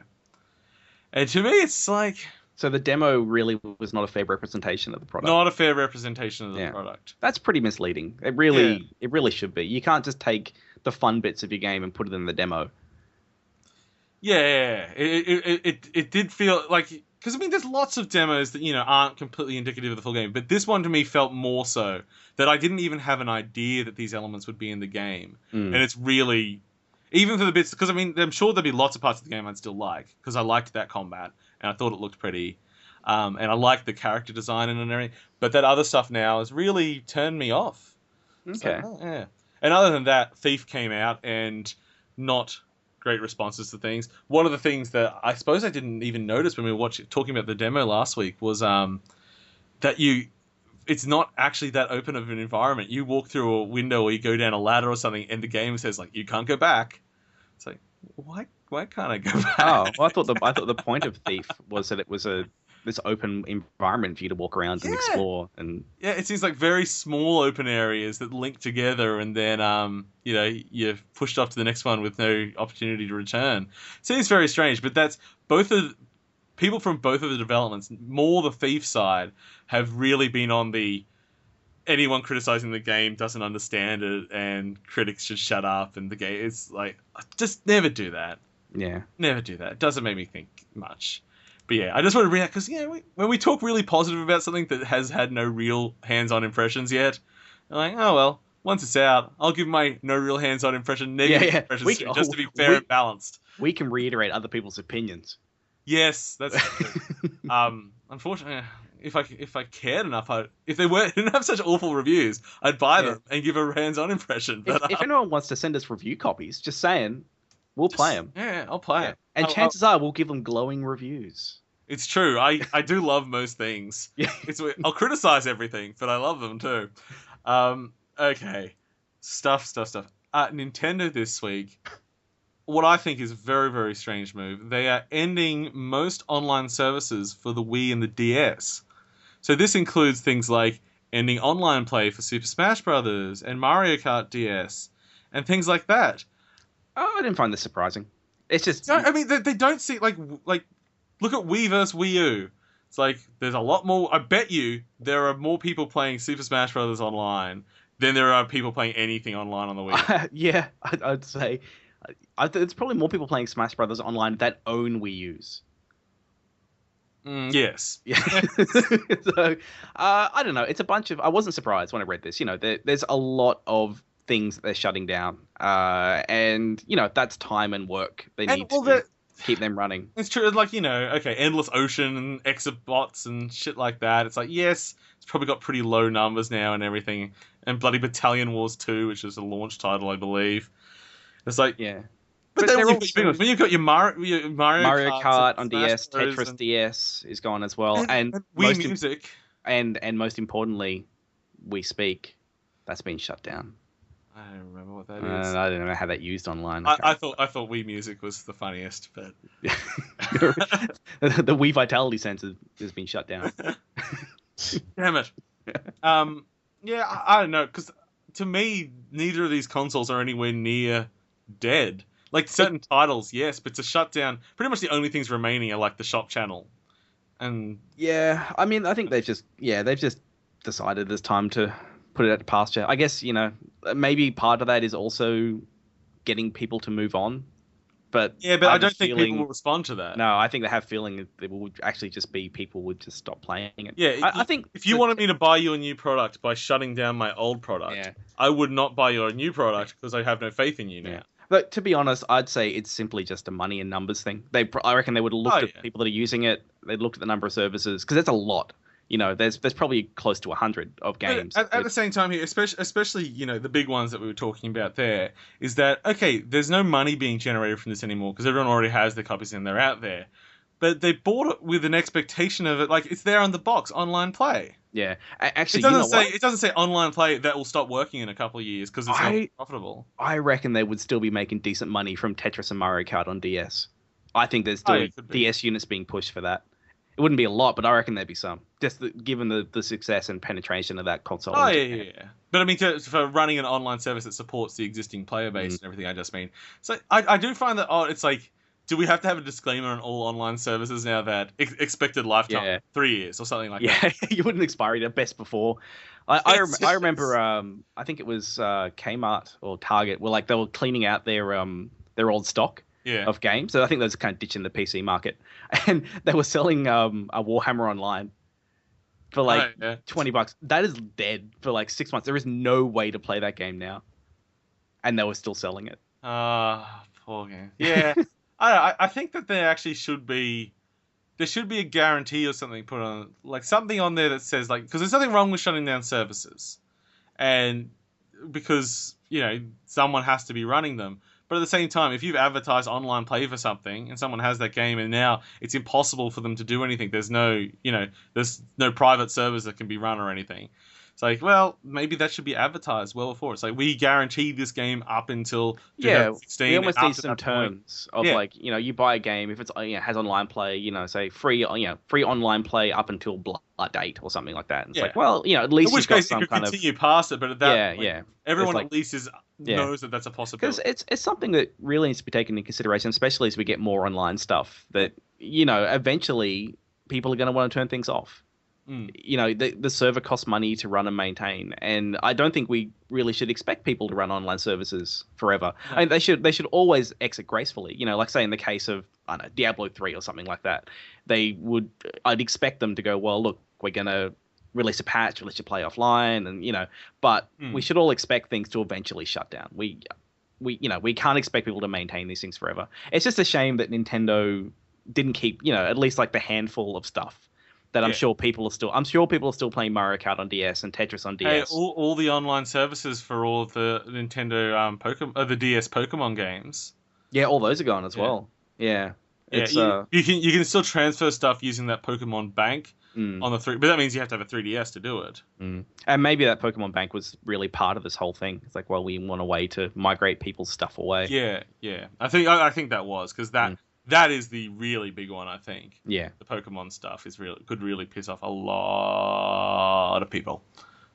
And to me, it's like, So the demo really was not a fair representation of the product. Not a fair representation of the product. That's pretty misleading. It really should be. You can't just take the fun bits of your game and put it in the demo. Yeah. It did feel like, because I mean, there's lots of demos that aren't completely indicative of the full game, but this one to me felt more so that I didn't even have an idea that these elements would be in the game, and it's really, even for the bits, because I mean, I'm sure there'd be lots of parts of the game I'd still like, because I liked that combat and I thought it looked pretty. And I liked the character design and everything, but that other stuff now has really turned me off. Okay. So, yeah. And other than that, Thief came out and not great responses to things. One of the things that I suppose I didn't even notice when we were talking about the demo last week was that it's not actually that open of an environment. You walk through a window or you go down a ladder or something, and the game says like you can't go back. It's like, why can't I go back? Oh, well, I thought the point of Thief was that it was this open environment for you to walk around and explore. And yeah, it seems like very small open areas that link together, and then you're pushed off to the next one with no opportunity to return. Seems very strange, but that's people from both of the developments, more the Thief side, have really been on the anyone criticizing the game doesn't understand it and critics should shut up, and the game is like, just never do that. Yeah. Never do that. It doesn't make me think much. But yeah, I just want to react because when we talk really positive about something that has had no real hands-on impressions yet, I'm like, oh well, once it's out, I'll give my no real hands-on impression negative impressions just to be fair and balanced. We can reiterate other people's opinions. Yes, that's true. Unfortunately, if I cared enough, if they didn't have such awful reviews, I'd buy them and give a hands-on impression. But if anyone wants to send us review copies, just saying, we'll play them. Yeah, I'll play it. And chances are we'll give them glowing reviews. It's true. I do love most things. Yeah. I'll criticize everything, but I love them too. Okay. Stuff. Nintendo this week, what I think is a very, very strange move. They are ending most online services for the Wii and the DS. So this includes things like ending online play for Super Smash Bros. And Mario Kart DS and things like that. Oh, I didn't find this surprising. It's just... No, I mean, they don't see... Like, look at Wii versus Wii U. It's like, there's a lot more... I bet you there are more people playing Super Smash Bros. Online than there are people playing anything online on the Wii. Yeah, I'd say... it's probably more people playing Smash Brothers online that own Wii U's. Yes. Yeah. So, I don't know. It's a bunch of... I wasn't surprised when I read this. There's a lot of things that they're shutting down. And, that's time and work they need to keep them running. It's true. Like, Endless Ocean and Exabots and shit like that. It's like, yes, it's probably got pretty low numbers now and everything. And bloody Battalion Wars 2, which is a launch title, I believe. It's like... Yeah. But then when you've got your Mario Kart on DS, Tetris DS is gone as well, and Wii Music, and most importantly, Wii Speak, that's been shut down. I don't remember what that is. I don't know how that used online. I thought Wii Music was the funniest, but the Wii Vitality Center has been shut down. Damn it. Yeah, I don't know, because to me, neither of these consoles are anywhere near dead. Like, certain titles, yes, but to shut down, pretty much the only things remaining are, like, the shop channel. And... Yeah, I mean, I think they've just decided it's time to put it out to pasture. I guess, maybe part of that is also getting people to move on. But yeah, but I don't think people will respond to that. No, I think they have a feeling it will actually just be people would just stop playing it. Yeah, I think if you wanted me to buy you a new product by shutting down my old product, I would not buy you a new product because I have no faith in you now. Yeah. But to be honest, I'd say it's simply just a money and numbers thing. I reckon they would have looked at people that are using it. They'd looked at the number of services because that's a lot. There's probably close to 100 of games. At the same time here, especially the big ones that we were talking about there, is that, okay, there's no money being generated from this anymore because everyone already has their copies and they're out there. But they bought it with an expectation of it, like, it's there on the box, online play. Yeah, actually, it doesn't say online play that will stop working in a couple of years because it's not profitable. I reckon they would still be making decent money from Tetris and Mario Kart on DS. I think there's still DS units being pushed for that. It wouldn't be a lot, but I reckon there'd be some, just given the success and penetration of that console. Oh yeah. But I mean, for running an online service that supports the existing player base and everything, I just mean, so I do find that it's like Do we have to have a disclaimer on all online services now that expected lifetime 3 years or something like that? Yeah, you wouldn't expiry the best before. I remember I think it was Kmart or Target were like they were cleaning out their old stock of games. So I think they was kind of ditching the PC market, and they were selling a Warhammer Online for like $20. That is dead for like 6 months. There is no way to play that game now, and they were still selling it. Poor game. Yeah. I think that there actually should be a guarantee or something put on, like something on there that says like, because there's nothing wrong with shutting down services, and because someone has to be running them. But at the same time, if you've advertised online play for something and someone has that game and now it's impossible for them to do anything, there's no private servers that can be run or anything. It's like, well, maybe that should be advertised well before. It's like, we guarantee this game up until 2016. We almost need some terms of like, you buy a game if it's has online play, say free online play up until blah date or something like that. And it's like, well, at least in which case you could continue past it, but at that point, everyone at least knows that that's a possibility. Because it's something that really needs to be taken into consideration, especially as we get more online stuff. That eventually people are going to want to turn things off. The server costs money to run and maintain, and I don't think we really should expect people to run online services forever. No. I mean, they should always exit gracefully. Like say in the case of Diablo 3 or something like that, I'd expect them to go, well, look, we're gonna release a patch, let you play offline, and but we should all expect things to eventually shut down. We can't expect people to maintain these things forever. It's just a shame that Nintendo didn't keep at least like the handful of stuff that I'm sure people are still playing Mario Kart on DS and Tetris on DS. Hey, all the online services for all of the Nintendo the DS Pokemon games. Yeah, all those are gone as well. Yeah. It's, you can still transfer stuff using that Pokemon Bank on the 3, but that means you have to have a 3DS to do it. And maybe that Pokemon Bank was really part of this whole thing. It's like, well, we want a way to migrate people's stuff away. Yeah. I think that was because that is the really big one, I think. Yeah. The Pokemon stuff could really piss off a lot of people.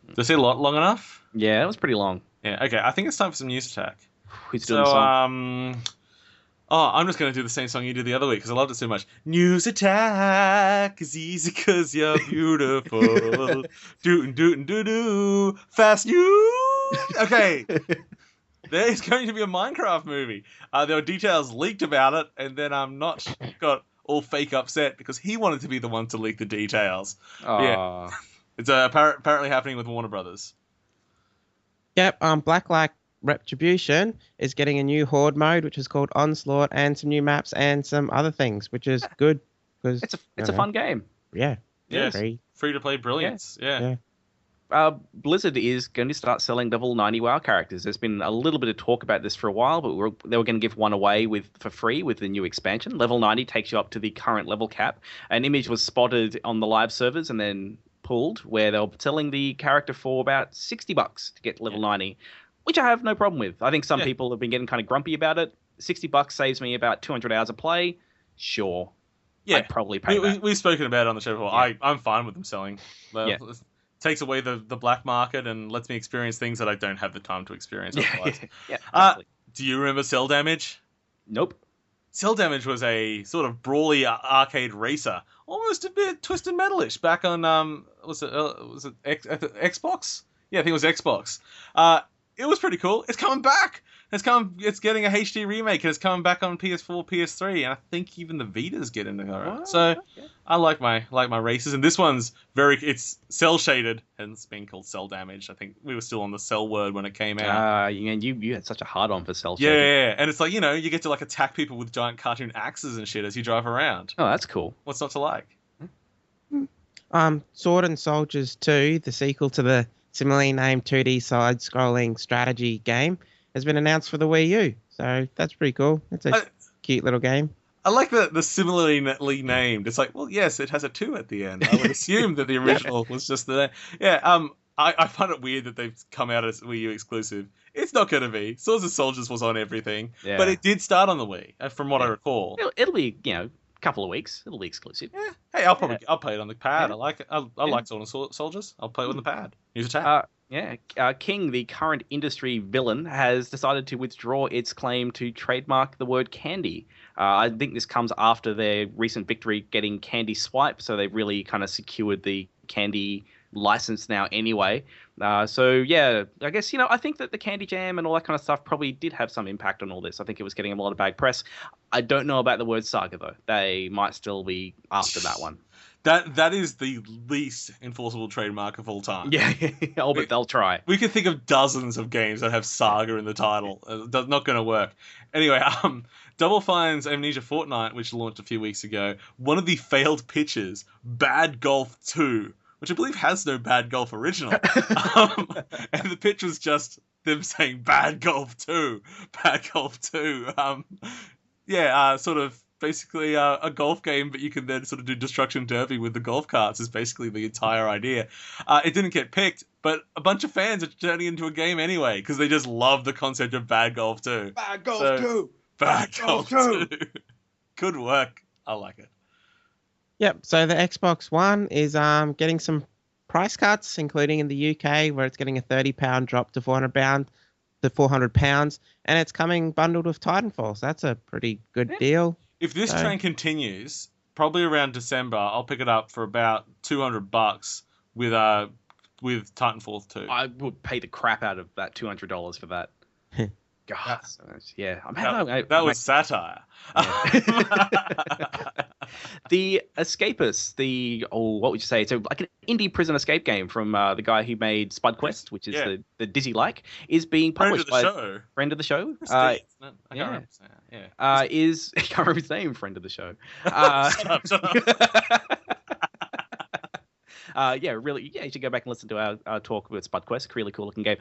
Did I say long enough? Yeah, it was pretty long. Yeah, okay. I think it's time for some news attack. Who's doing the song? I'm just going to do the same song you did the other week because I loved it so much. News attack is easy because you're beautiful. Doo-doo-doo-doo-doo. Fast news. Okay. There's going to be a Minecraft movie. There were details leaked about it, and then Notch got all fake upset because he wanted to be the one to leak the details. Yeah. It's apparently happening with Warner Brothers. Yep, Blacklight Retribution is getting a new Horde mode, which is called Onslaught, and some new maps and some other things, which is good. Because it's a fun game. Yeah. Yes. Free to play brilliance. Yeah. Blizzard is going to start selling level 90 WoW characters. There's been a little bit of talk about this for a while, but they were going to give one away for free with the new expansion. Level 90 takes you up to the current level cap. An image was spotted on the live servers and then pulled where they were selling the character for about $60 to get level 90, which I have no problem with. I think some people have been getting kind of grumpy about it. $60 saves me about 200 hours of play. Sure. Yeah. I'd probably pay that. We've spoken about it on the show before. Yeah. I'm fine with them selling. Takes away the black market and lets me experience things that I don't have the time to experience otherwise. Exactly. Do you remember Cell Damage? Nope. Cell Damage was a sort of brawly arcade racer, almost a bit Twisted Metal-ish back on was it Xbox? Yeah, I think it was Xbox. It was pretty cool. It's coming back. It's getting a HD remake, and it's coming back on PS4, PS3, and I think even the Vitas get into it. So I like my races, and this one's it's cell shaded, and it's being called Cell Damage. I think we were still on the cell word when it came out. And you had such a hard on for cell shaded. Yeah, and it's like you get to like attack people with giant cartoon axes and shit as you drive around. Oh, that's cool. What's not to like? Sword and Soldiers 2, the sequel to the similarly named 2D side-scrolling strategy game, has been announced for the Wii U. So that's pretty cool. It's a cute little game. I like the similarly named. It's like, well, yes, it has a 2 at the end. I would assume that the original was just the... Yeah, I find it weird that they've come out as Wii U exclusive. It's not going to be. Swords and Soldiers was on everything. Yeah. But it did start on the Wii, from what I recall. It'll be, couple of weeks. It'll be exclusive. Yeah. Hey, I'll play it on the pad. Yeah. I like it. I like Swords and Soldiers. I'll play it with the pad. Use a tab. Yeah, King, the current industry villain, has decided to withdraw its claim to trademark the word candy. I think this comes after their recent victory getting Candy Swipe, so they've really kind of secured the candy license now anyway. So yeah, I guess, I think that the Candy Jam and all that kind of stuff probably did have some impact on all this. I think it was getting a lot of bad press. I don't know about the word saga, though. They might still be after that one. That is the least enforceable trademark of all time. Yeah, but they'll try. We could think of dozens of games that have Saga in the title. That's not going to work. Anyway, Double Fine's Amnesia Fortnite, which launched a few weeks ago, one of the failed pitches, Bad Golf 2, which I believe has no Bad Golf original. And the pitch was just them saying Bad Golf 2, Bad Golf 2. Sort of basically a golf game, but you can then sort of do Destruction Derby with the golf carts is basically the entire idea. It didn't get picked, but a bunch of fans are turning into a game anyway because they just love the concept of Bad Golf 2. Bad Golf 2! Bad Golf 2! Good work. I like it. Yep, so the Xbox One is getting some price cuts, including in the UK, where it's getting a £30 drop to £400, and it's coming bundled with Titanfall, so that's a pretty good deal. If this trend continues, probably around December, I'll pick it up for about $200 with Titanfall 2. I would pay the crap out of that $200 for that. God, yeah. That was satire. Yeah. The Escapist, what would you say? So like an indie prison escape game from the guy who made Spud Quest, which is the Dizzy-like, is being published by friend of the show. I can't remember his name. Friend of the show. Shut up. You should go back and listen to our talk with Spud Quest. Really cool looking game.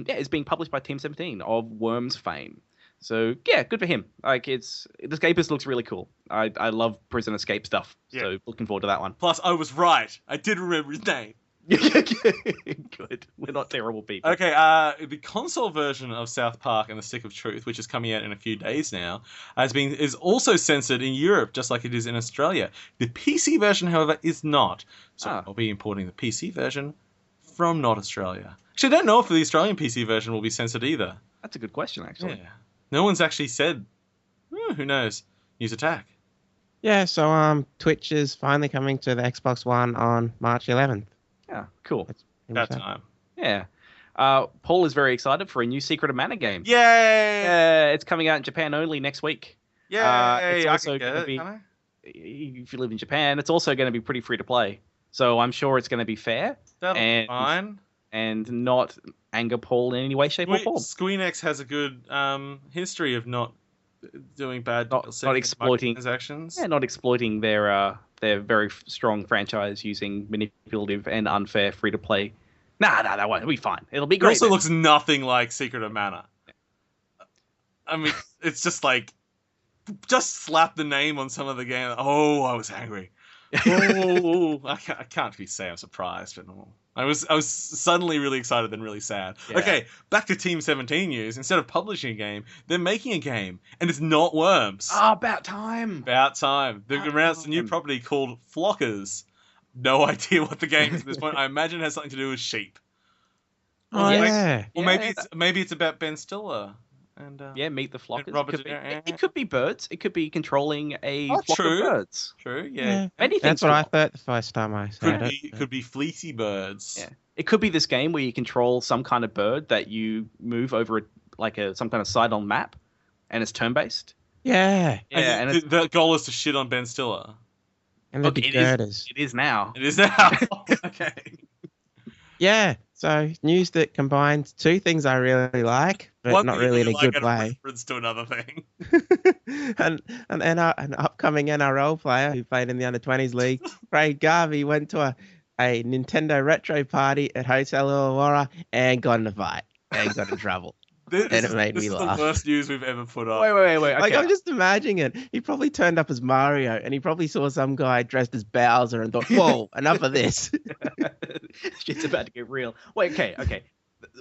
It's being published by Team 17 of Worms fame. So yeah, good for him. Like the Escapist looks really cool. I love prison escape stuff. Yeah. So looking forward to that one. Plus, I was right. I did remember his name. Good. We're not terrible people. Okay, the console version of South Park and the Stick of Truth, which is coming out in a few days now, is also censored in Europe, just like it is in Australia. The PC version, however, is not. So I'll be importing the PC version from not Australia. Actually, I don't know if the Australian PC version will be censored either. That's a good question, actually. Yeah. No one's actually said. Who knows? News attack. Yeah, so Twitch is finally coming to the Xbox One on March 11th. Yeah, cool. About time. Yeah. Paul is very excited for a new Secret of Mana game. Yay! It's coming out in Japan only next week. Yay! It's also going to be, if you live in Japan, it's also going to be pretty free to play. So I'm sure it's going to be fair. That'll be fine. And not anger Paul in any way, shape, or form. Squeenix has a good history of not doing bad, not exploiting transactions. Yeah, not exploiting their very strong franchise using manipulative and unfair free to play. Nah, that won't. It'll be fine. It'll be great. It also looks nothing like Secret of Mana. I mean, it's just like, just slap the name on some of the game. Oh, I was angry. I can't say I'm surprised, but I was suddenly really excited, then really sad. Yeah. Okay, back to Team 17 news. Instead of publishing a game, they're making a game, and it's not Worms. Oh, about time. They've announced a new property called Flockers. No idea what the game is at this point. I imagine it has something to do with sheep. Oh, yeah. Or maybe it's about Ben Stiller. And, Meet the Flockers. It could be birds. It could be controlling a flock of birds. True, yeah. That's what I thought the first time I said it. It could be fleecy birds. Yeah. It could be this game where you control some kind of bird that you move over some kind of side-on map, and it's turn-based. Yeah. And the goal is to shit on Ben Stiller. And the girders. It is now. Okay. Yeah, so news that combines two things I really like, but not really in a good way. Reference to another thing. An upcoming NRL player who played in the under-20s league, Craig Garvey, went to a Nintendo retro party at Hotel Illawarra and got in a fight and got in trouble. And it made me laugh. This is the worst news we've ever put up. Wait. Okay. Like, I'm just imagining it. He probably turned up as Mario, and he probably saw some guy dressed as Bowser and thought, whoa, enough of this. Shit's about to get real. Wait, okay.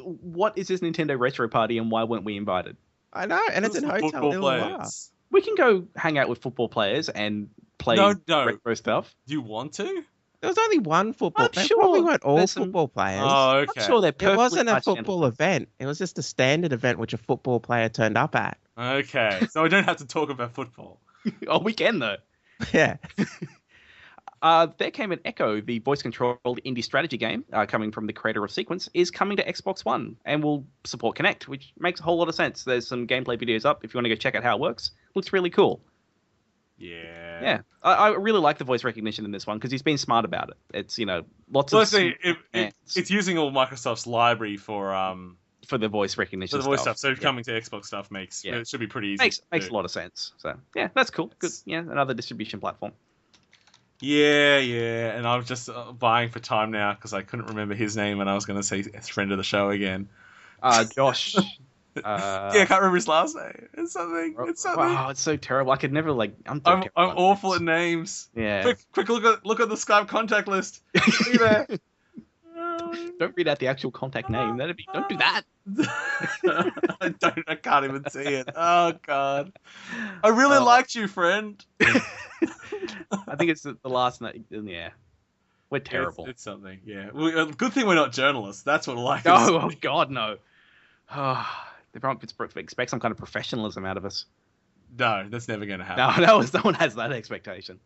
What is this Nintendo Retro Party, and why weren't we invited? I know, and it's in Hotel Illawarra. We can go hang out with football players and play retro stuff. Do you want to? There was only one football. I'm They sure probably weren't all there's some- football players. Oh, I'm okay. sure they're It perfectly wasn't a nice football gentlemen. event. It was just a standard event which a football player turned up at. Okay. So I don't have to talk about football. Oh, we can though. Yeah. There came an Echo, the voice-controlled indie strategy game coming from the creator of Sequence, is coming to Xbox One and will support Kinect, which makes a whole lot of sense. There's some gameplay videos up if you want to go check out how it works. Looks really cool. Yeah. Yeah, I really like the voice recognition in this one because he's been smart about it. It's lots Well, of it's using all Microsoft's library for for the voice recognition the voice stuff. So Yeah. coming to Xbox stuff it should be pretty easy. Makes a lot of sense. So yeah, that's cool. Good. Yeah, another distribution platform. Yeah, and I'm just buying for time now because I couldn't remember his name and I was going to say friend of the show again. Josh. Yeah, I can't remember his last name. It's something. Wow, it's so terrible. I could never I'm I'm awful at names. Yeah. Quick look at the Skype contact list. See there. Don't read out the actual contact name. Don't do that. I can't even see it. Oh god. I really liked you, friend. I think it's the last name. Yeah. We're terrible. It's something, yeah. Good thing we're not journalists. That's what I like. Oh god, no. They probably expect some kind of professionalism out of us. No, that's never going to happen. No one has that expectation.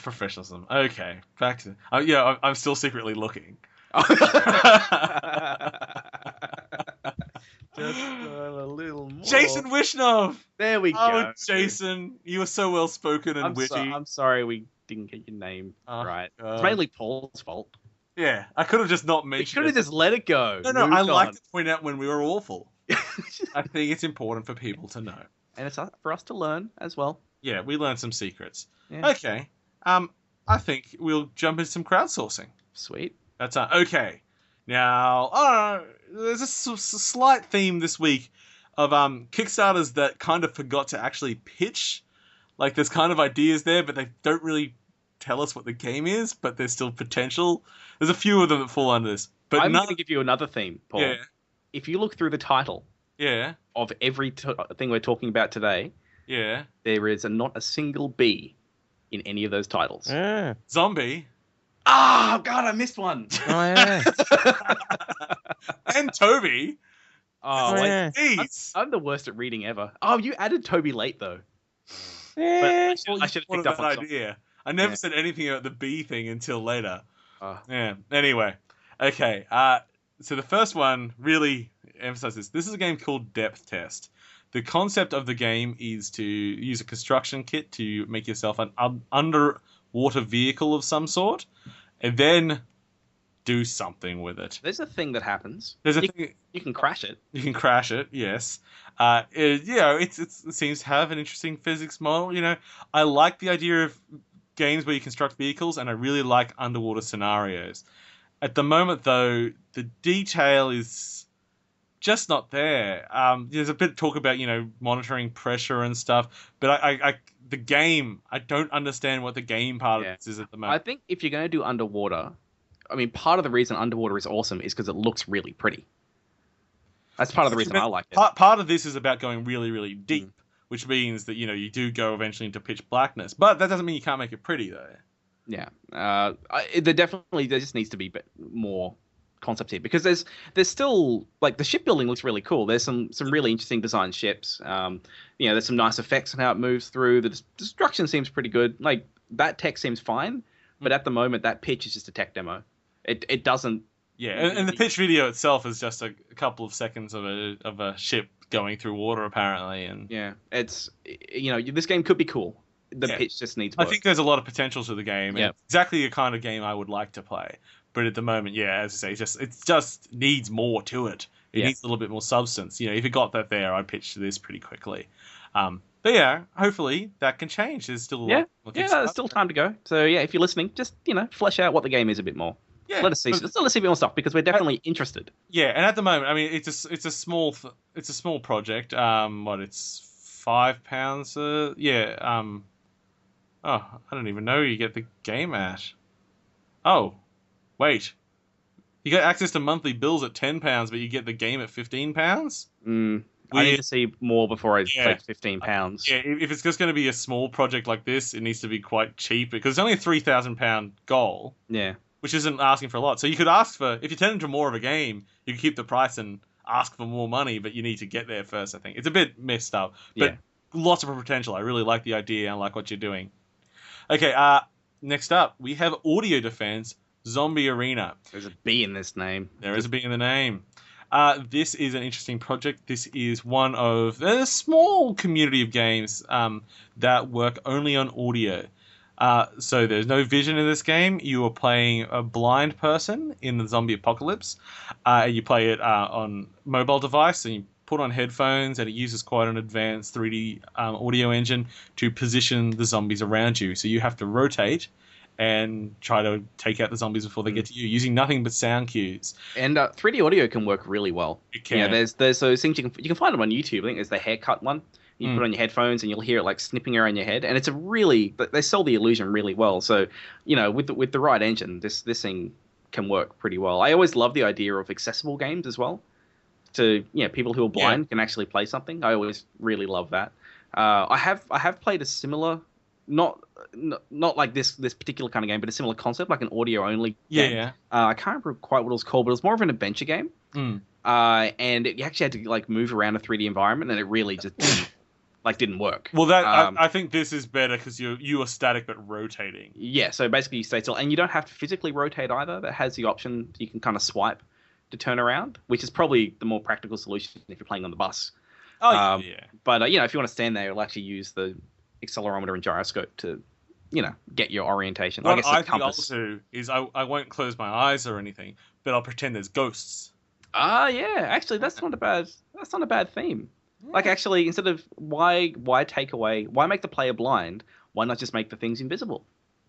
Professionalism. Okay, back to I'm still secretly looking. Just a little more. Jason Wishnov. There we go. Oh, Jason, you were so well spoken and witty. I'm sorry we didn't get your name right. God. It's mainly Paul's fault. Yeah, I could have just not We mentioned could have it. just let it go. No, Moved I like on. to point out when we were awful. I think it's important for people to know. And it's for us to learn as well. Yeah, we learned some secrets. Yeah. Okay. I think we'll jump into some crowdsourcing. Sweet. That's okay. Now, there's a slight theme this week of Kickstarters that kind of forgot to actually pitch. Like, there's kind of ideas there, but they don't really tell us what the game is, but there's still potential. There's a few of them that fall under this. But I'm going to give you another theme, Paul. Yeah. If you look through the title Yeah. of every thing we're talking about today, Yeah. there is not a single B in any of those titles. Yeah. Zombie. Oh, God, I missed one. Oh, yeah. And Toby. Oh, Oh, wait. yeah. Jeez. I'm the worst at reading ever. Oh, you added Toby late, though. Yeah. I should have What picked a up on bad something. idea. I never Yeah. said anything about the B thing until later. Oh. Yeah. Anyway. Okay. So the first one really emphasizes this is a game called Depth Test. The concept of the game is to use a construction kit to make yourself an underwater vehicle of some sort, and then do something with it. There's a thing that happens. There's a you, thing. you can crash it. You can crash it, yes. It seems to have an interesting physics model. You know, I like the idea of games where you construct vehicles, and I really like underwater scenarios. At the moment, though, the detail is just not there. There's a bit of talk about, monitoring pressure and stuff, but I don't understand what the game part of this is at the I moment. think if you're going to do underwater, I mean, part of the reason underwater is awesome is because it looks really pretty. That's part of the reason I like it. Part of this is about going really, really deep, which means that, you do go eventually into pitch blackness. But that doesn't mean you can't make it pretty, though. Yeah. There just needs to be more concept here because there's still, like, the shipbuilding looks really cool. There's some really interesting designed ships. There's some nice effects on how it moves through. The destruction seems pretty good. Like, that tech seems fine, but at the moment that pitch is just a tech demo. It doesn't. Yeah, and the pitch video itself is just a couple of seconds of a ship going through water, apparently. And yeah, it's this game could be cool. The pitch just needs work. I think there's a lot of potential to the game. Yeah. It's exactly the kind of game I would like to play. But at the moment, yeah, as I say, it just needs more to it. It needs a little bit more substance. If it got that there, I'd pitch to this pretty quickly. But yeah, hopefully that can change. There's still a lot. There's still time to go. So yeah, if you're listening, just flesh out what the game is a bit more. Yeah, let us see. Let's see a bit more stuff because we're definitely interested. Yeah, and at the moment, I mean, it's a small project. It's £5. I don't even know you get the game at. Oh, wait, you get access to monthly bills at £10, but you get the game at £15. I need to see more before I Yeah. take £15. Yeah, if it's just going to be a small project like this, it needs to be quite cheap because it's only a £3,000 goal, Yeah. which isn't asking for a lot. So you could ask for, if you turn into more of a game, you could keep the price and ask for more money, but you need to get there first, I think. It's a bit messed up, but Yeah. lots of potential. I really like the idea and I like what you're doing. Okay, next up, we have Audio Defense Zombie Arena. There's a B in this name. There is a B in the name. This is an interesting project. This is one of a small community of games that work only on audio. So there's no vision in this game. You are playing a blind person in the zombie apocalypse. You play it on mobile device, and you put on headphones, and it uses quite an advanced 3D audio engine to position the zombies around you. So you have to rotate and try to take out the zombies before they get to you, using nothing but sound cues. And 3D audio can work really well. It can. Yeah, there's those things you can find them on YouTube. I think there's the haircut one. You put on your headphones and you'll hear it like snipping around your head, and it's a really, they sell the illusion really well. So, with the right engine, this thing can work pretty well. I always love the idea of accessible games as well. To people who are blind can actually play something. I always really love that. I have played a similar, not like this particular kind of game, but a similar concept, like an audio only game. Yeah. I can't remember quite what it was called, but it was more of an adventure game. And you actually had to like move around a 3D environment, and it really just didn't work. Well, that I think this is better because you are static but rotating. Yeah, so basically you stay still, and you don't have to physically rotate either. That has the option you can kind of swipe to turn around, which is probably the more practical solution if you're playing on the bus. Oh, yeah. But if you want to stand there, you'll actually use the accelerometer and gyroscope to get your orientation. What I guess I the think I'll compass. do is I won't close my eyes or anything, but I'll pretend there's ghosts. Yeah, actually that's not a bad theme. Like, actually, instead of why make the player blind? Why not just make the things invisible?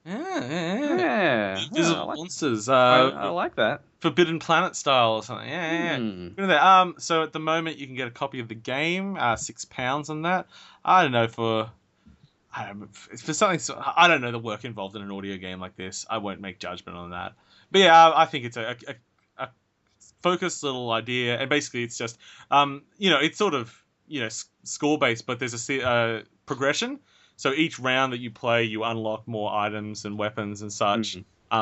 Yeah. Invisible monsters. I like that. Forbidden Planet style or something. Yeah. Look at that. So at the moment you can get a copy of the game, £6 on that. I don't know for something. I don't know the work involved in an audio game like this. I won't make judgment on that. But yeah, I think it's a focused little idea, and basically it's just it's sort of score based, but there's a progression. So each round that you play, you unlock more items and weapons and such.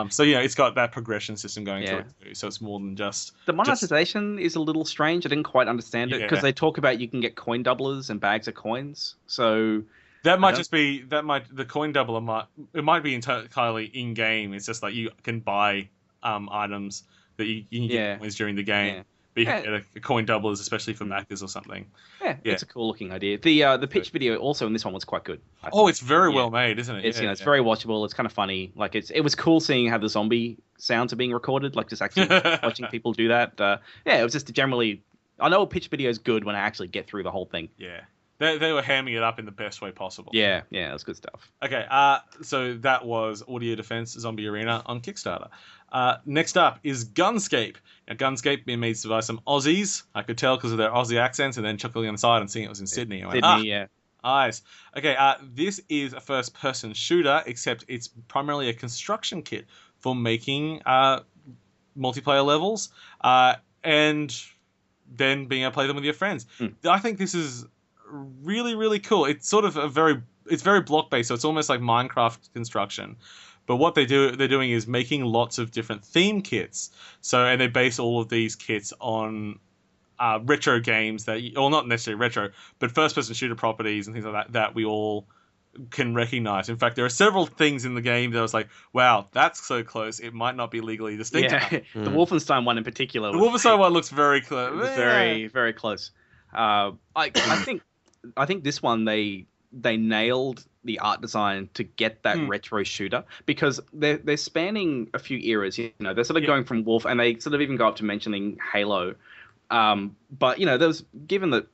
So it's got that progression system going through it too. So it's more than just the monetization is a little strange. I didn't quite understand it because they talk about you can get coin doublers and bags of coins. So that might just be the coin doubler might be entirely in game. It's just like you can buy items that you can get coins during the game. Yeah. But you can get a coin doublers, especially for Macca's or something. Yeah, it's a cool looking idea. The pitch video also in this one was quite good. It's very well made, isn't it? It's very watchable. It's kind of funny. Like it was cool seeing how the zombie sounds are being recorded. Like just actually watching people do that. It was just generally. I know a pitch video is good when I actually get through the whole thing. Yeah. They were hamming it up in the best way possible. Yeah, that's good stuff. Okay, so that was Audio Defense Zombie Arena on Kickstarter. Next up is Gunscape. Now, Gunscape being made by some Aussies. I could tell because of their Aussie accents, and then chuckling on the side and seeing it was in Sydney. I went, yeah. Nice. Okay, this is a first-person shooter, except it's primarily a construction kit for making multiplayer levels, and then being able to play them with your friends. I think this is really, really cool. It's sort of it's very block based, so it's almost like Minecraft construction. But what they're doing is making lots of different theme kits. And they base all of these kits on retro games or not necessarily retro, but first-person shooter properties and things like that we all can recognize. In fact, there are several things in the game that I was like, wow, that's so close, it might not be legally distinct. Yeah, the Wolfenstein one in particular. The Wolfenstein one looks very close. It was very, very close. I think this one they nailed the art design to get that retro shooter, because they're spanning a few eras. They're sort of going from Wolf, and they sort of even go up to mentioning Halo. But there was, given that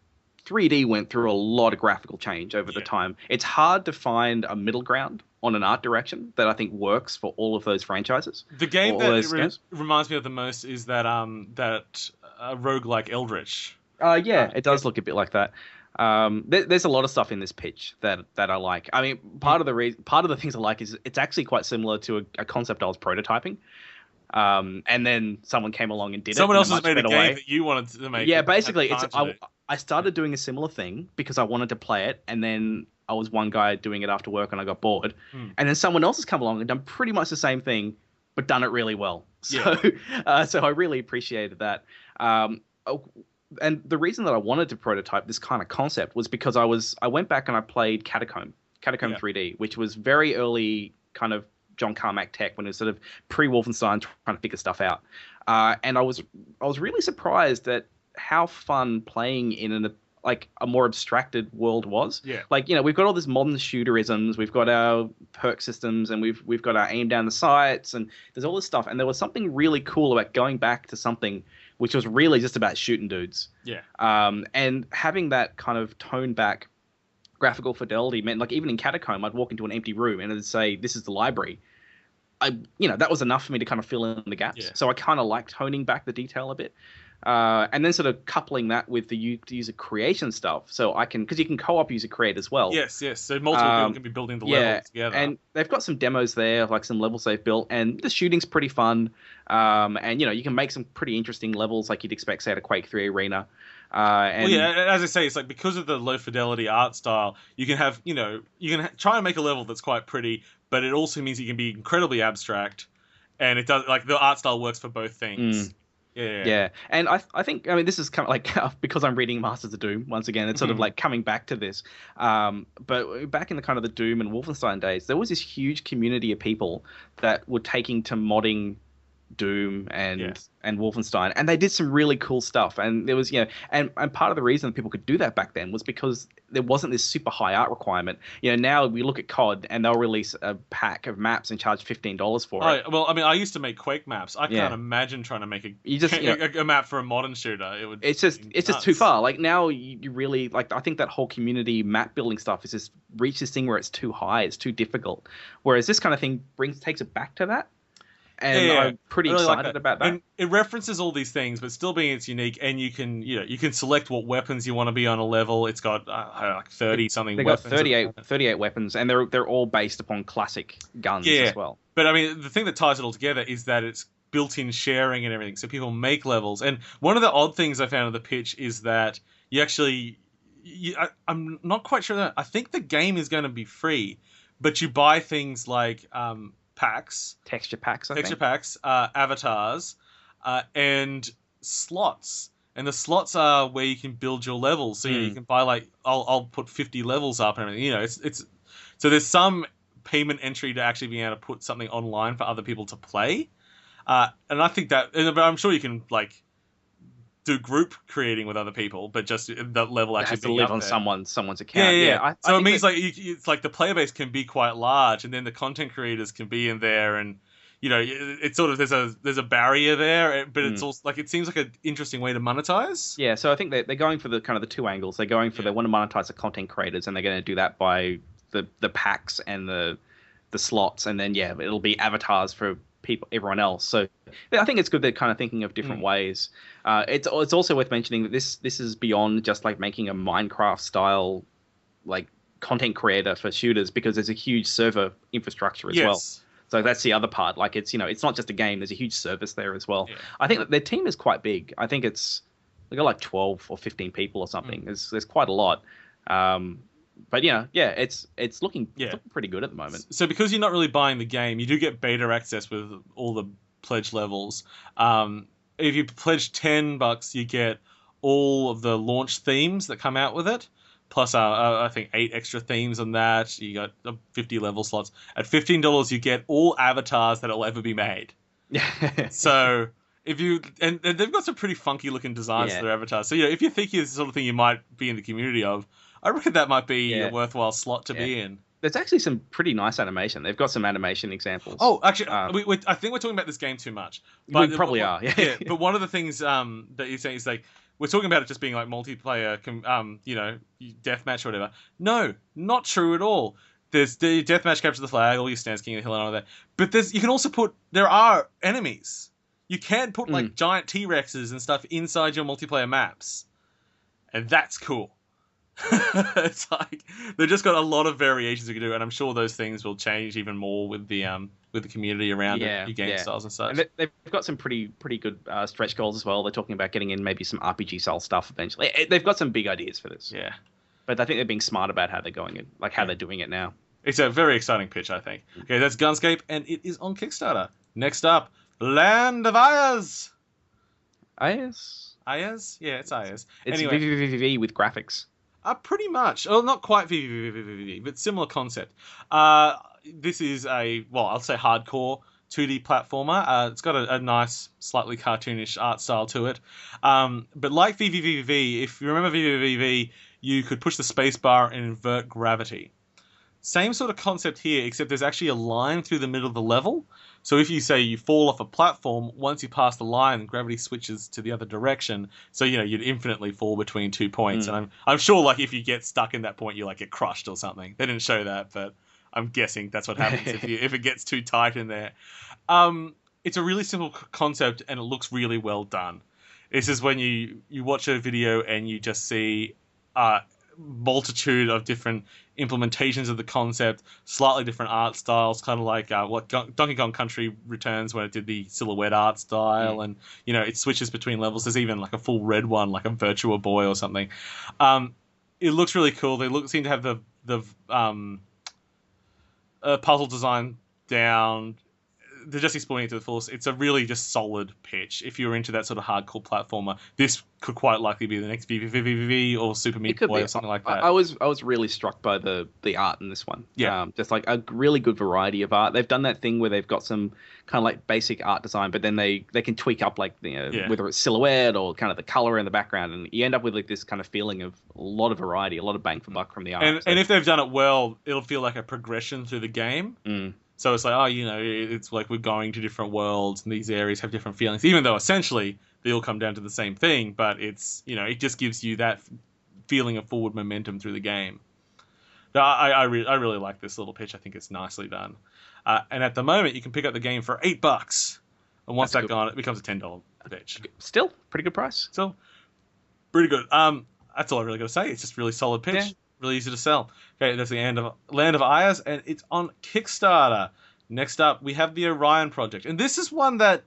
3D went through a lot of graphical change over the time, it's hard to find a middle ground on an art direction that I think works for all of those franchises. The game that reminds me of the most is that roguelike Eldritch. It does look a bit like that. There's a lot of stuff in this pitch that I like. I mean, part of the things I like is it's actually quite similar to a concept I was prototyping. And then someone came along and did Someone it. else has made a game that you wanted to make. Yeah, basically, I started doing a similar thing because I wanted to play it, and then I was one guy doing it after work and I got bored. And then someone else has come along and done pretty much the same thing, but done it really well. So, so I really appreciated that. And the reason that I wanted to prototype this kind of concept was because I went back and I played Catacomb 3D, which was very early kind of John Carmack tech when it was sort of pre-Wolfenstein trying to figure stuff out. And I was really surprised at how fun playing in a more abstracted world was. Yeah. Like, we've got all this modern shooterisms, we've got our perk systems, and we've got our aim down the sights, and there's all this stuff. And there was something really cool about going back to something which was really just about shooting dudes. Yeah. And having that kind of toned back graphical fidelity meant, like, even in Catacomb, I'd walk into an empty room and it'd say, "This is the library." That was enough for me to kind of fill in the gaps. Yeah. So I kind of liked toning back the detail a bit. And then sort of coupling that with the user creation stuff. So because you can co-op user create as well. Yes. So multiple people can be building the levels together. And they've got some demos there, like some levels they've built, and the shooting's pretty fun. And you can make some pretty interesting levels like you'd expect, say, at a Quake 3 arena. As I say, it's like because of the low fidelity art style, you can have, try and make a level that's quite pretty, but it also means you can be incredibly abstract, and it does, like, the art style works for both things. Yeah. And I think, this is kind of like, because I'm reading Masters of Doom once again, it's sort of like coming back to this. But back in the kind of the Doom and Wolfenstein days, there was this huge community of people that were taking to modding Doom and Wolfenstein, and they did some really cool stuff. And there was, and part of the reason people could do that back then was because there wasn't this super high art requirement. Now we look at COD and they'll release a pack of maps and charge $15 for it. Well, I used to make Quake maps. I can't imagine trying to make a map for a modern shooter. It's just too far. Like, now you really, like, I think that whole community map building stuff is just reached this thing where it's too high, it's too difficult. Whereas this kind of thing takes it back to that. And I'm pretty excited about that. And it references all these things, but still being it's unique. And you can select what weapons you want to be on a level. It's got like 30 something. They got 38 weapons, and they're all based upon classic guns as well. But the thing that ties it all together is that it's built-in sharing and everything. So people make levels. And one of the odd things I found in the pitch is that you actually, I'm not quite sure that, I think the game is going to be free, but you buy things like texture packs, avatars, and slots. And the slots are where you can build your levels. So you can buy, like, I'll put 50 levels up and everything. It's so there's some payment entry to actually being able to put something online for other people to play. And I think but I'm sure you can, like, do group creating with other people, but just that level actually has to live on someone's account. So it means it's like the player base can be quite large, and then the content creators can be in there, and it's sort of there's a barrier there, but it's also like, it seems like an interesting way to monetize. Yeah, so I think they're going for the kind of the two angles. They're going for they want to monetize the content creators, and they're going to do that by the packs and the slots, and then it'll be avatars for everyone else. So I think it's good they're kind of thinking of different ways. It's also worth mentioning that this is beyond just like making a Minecraft style like content creator for shooters, because there's a huge server infrastructure as well. So that's the other part. Like, it's it's not just a game. There's a huge service there as well. I think that their team is quite big. I think they got like 12 or 15 people or something. There's quite a lot. But it's looking pretty good at the moment. So because you're not really buying the game, you do get beta access with all the pledge levels. If you pledge $10, you get all of the launch themes that come out with it, plus I think 8 extra themes on that. You got 50 level slots. At $15, you get all avatars that will ever be made. So if you and they've got some pretty funky looking designs for their avatars. So if you think it's the sort of thing you might be in the community of, I reckon that might be a worthwhile slot to be in. There's actually some pretty nice animation. They've got some animation examples. Oh, actually, I think we're talking about this game too much. But we probably are. Yeah. But one of the things that you're saying is, like, we're talking about it just being like multiplayer, deathmatch or whatever. No, not true at all. There's the deathmatch, capture the flag, all your stands, king of the hill, and all that. But you can also there are enemies. You can put like giant T-Rexes and stuff inside your multiplayer maps, and that's cool. It's like they've just got a lot of variations you can do, and I'm sure those things will change even more with the community around it, new game styles and such. And they've got some pretty good stretch goals as well. They're talking about getting in maybe some RPG style stuff eventually. They've got some big ideas for this. Yeah, but I think they're being smart about how they're going in, like how they're doing it now. It's a very exciting pitch, I think. Okay, that's Gunscape, and it is on Kickstarter. Next up, Land of Ayers. Ayers? Ayers? Yeah, it's Ayers. It's anyway, VVVV with graphics. Pretty much. Well, not quite VVVVV, but similar concept. This is I'll say hardcore 2D platformer. It's got a nice, slightly cartoonish art style to it. But like VVVV, if you remember VVVV, you could push the spacebar and invert gravity. Same sort of concept here, except there's actually a line through the middle of the level. So if you say you fall off a platform, once you pass the line, gravity switches to the other direction. So, you'd infinitely fall between 2 points. And I'm sure, like, if you get stuck in that point, you, like, get crushed or something. They didn't show that, but I'm guessing that's what happens if it gets too tight in there. It's a really simple concept, and it looks really well done. This is when you watch a video and you just see multitude of different implementations of the concept, slightly different art styles, kind of like what Donkey Kong Country Returns when it did the silhouette art style, and it switches between levels. There's even like a full red one, like a Virtua Boy or something. It looks really cool. They seem to have the puzzle design down. They're just exploring it to the fullest. It's a really just solid pitch. If you're into that sort of hardcore platformer, this could quite likely be the next VVVV or Super Meat Boy or something like that. I was really struck by the art in this one. Yeah. Just like a really good variety of art. They've done that thing where they've got some kind of like basic art design, but then they can tweak up like whether it's silhouette or kind of the color in the background, and you end up with like this kind of feeling of a lot of variety, a lot of bang for buck from the art. And if they've done it well, it'll feel like a progression through the game. So it's like, it's like we're going to different worlds and these areas have different feelings, even though essentially they all come down to the same thing. But it's, it just gives you that feeling of forward momentum through the game. So I really like this little pitch. I think it's nicely done. And at the moment, you can pick up the game for $8. And once that's gone, it becomes a $10 pitch. Still, pretty good price. Still, pretty good. That's all I really got to say. It's just really solid pitch. Yeah. Really easy to sell. Okay, that's the end of Land of Ayers, and it's on Kickstarter. Next up, we have the Orion Project. And this is one that,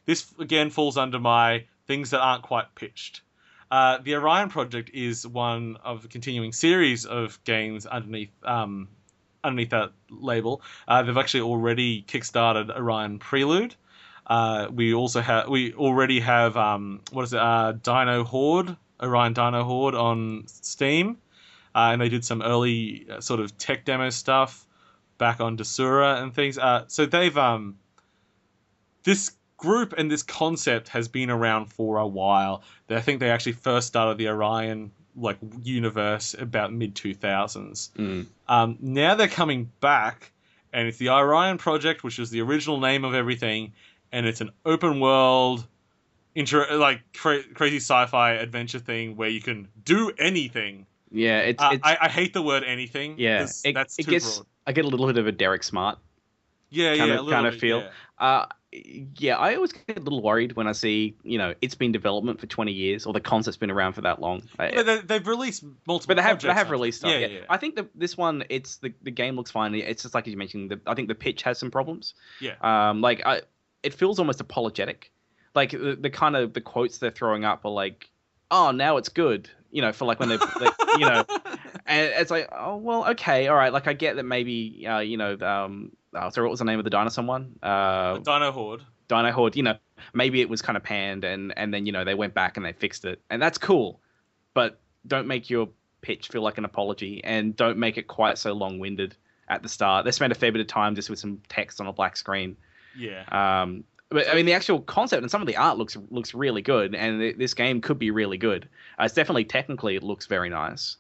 this again falls under my things that aren't quite pitched. The Orion Project is one of a continuing series of games underneath that label. They've actually already kickstarted Orion Prelude. We already have Dino Horde, Orion Dino Horde on Steam. And they did some early sort of tech demo stuff back on Desura and things. So they've this group and this concept has been around for a while. I think they actually first started the Orion universe about mid-2000s. Now they're coming back, and it's the Orion Project, which is the original name of everything, and it's an open world crazy sci-fi adventure thing where you can do anything. Yeah, it's I hate the word anything. Yeah, that's too broad. I get a little bit of a Derek Smart. Kind of feel. Yeah. I always get a little worried when I see it's been development for 20 years or the concept's been around for that long. But they've released multiple. But they have released stuff. Yeah. I think this one, it's the game looks fine. It's just like you mentioned. I think the pitch has some problems. Yeah. It feels almost apologetic. Like the kind of the quotes they're throwing up are like, "Oh, now it's good." For like when they and it's like, oh well, okay, all right. Like I get that maybe sorry, what was the name of the dinosaur one? Dino Horde. Dino Horde. Maybe it was kind of panned, and then they went back and they fixed it, and that's cool. But don't make your pitch feel like an apology, and don't make it quite so long-winded at the start. They spent a fair bit of time just with some text on a black screen. Yeah. But I mean, the actual concept and some of the art looks really good, and this game could be really good. It's definitely technically it looks very nice.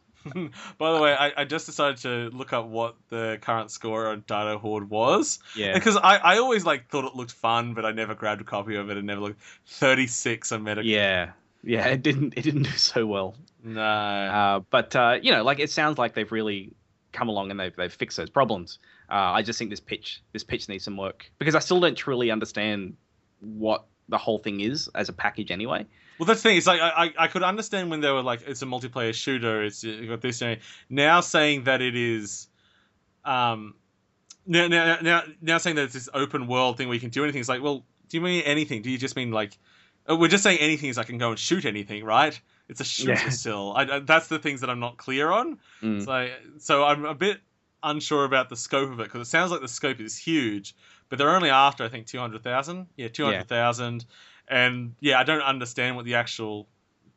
By the way, I just decided to look up what the current score on Dino Horde was. Yeah. Because I always thought it looked fun, but I never grabbed a copy of it and never looked. 36 on Metacritic. Yeah. It didn't do so well. No. But it sounds like they've really come along and they've fixed those problems. I just think this pitch needs some work because I still don't truly understand what the whole thing is as a package anyway. Well, that's the thing. It's like I could understand when they were like, it's a multiplayer shooter. It's got this. Now saying that it is, now saying that it's this open world thing where you can do anything. It's like, well, do you mean anything? Do you just mean like, we're just saying anything is I can go and shoot anything, right? It's a shooter still. That's the things that I'm not clear on. So I'm a bit unsure about the scope of it because it sounds like the scope is huge, but they're only after I think 200,000. Yeah, 200,000. And yeah, I don't understand what the actual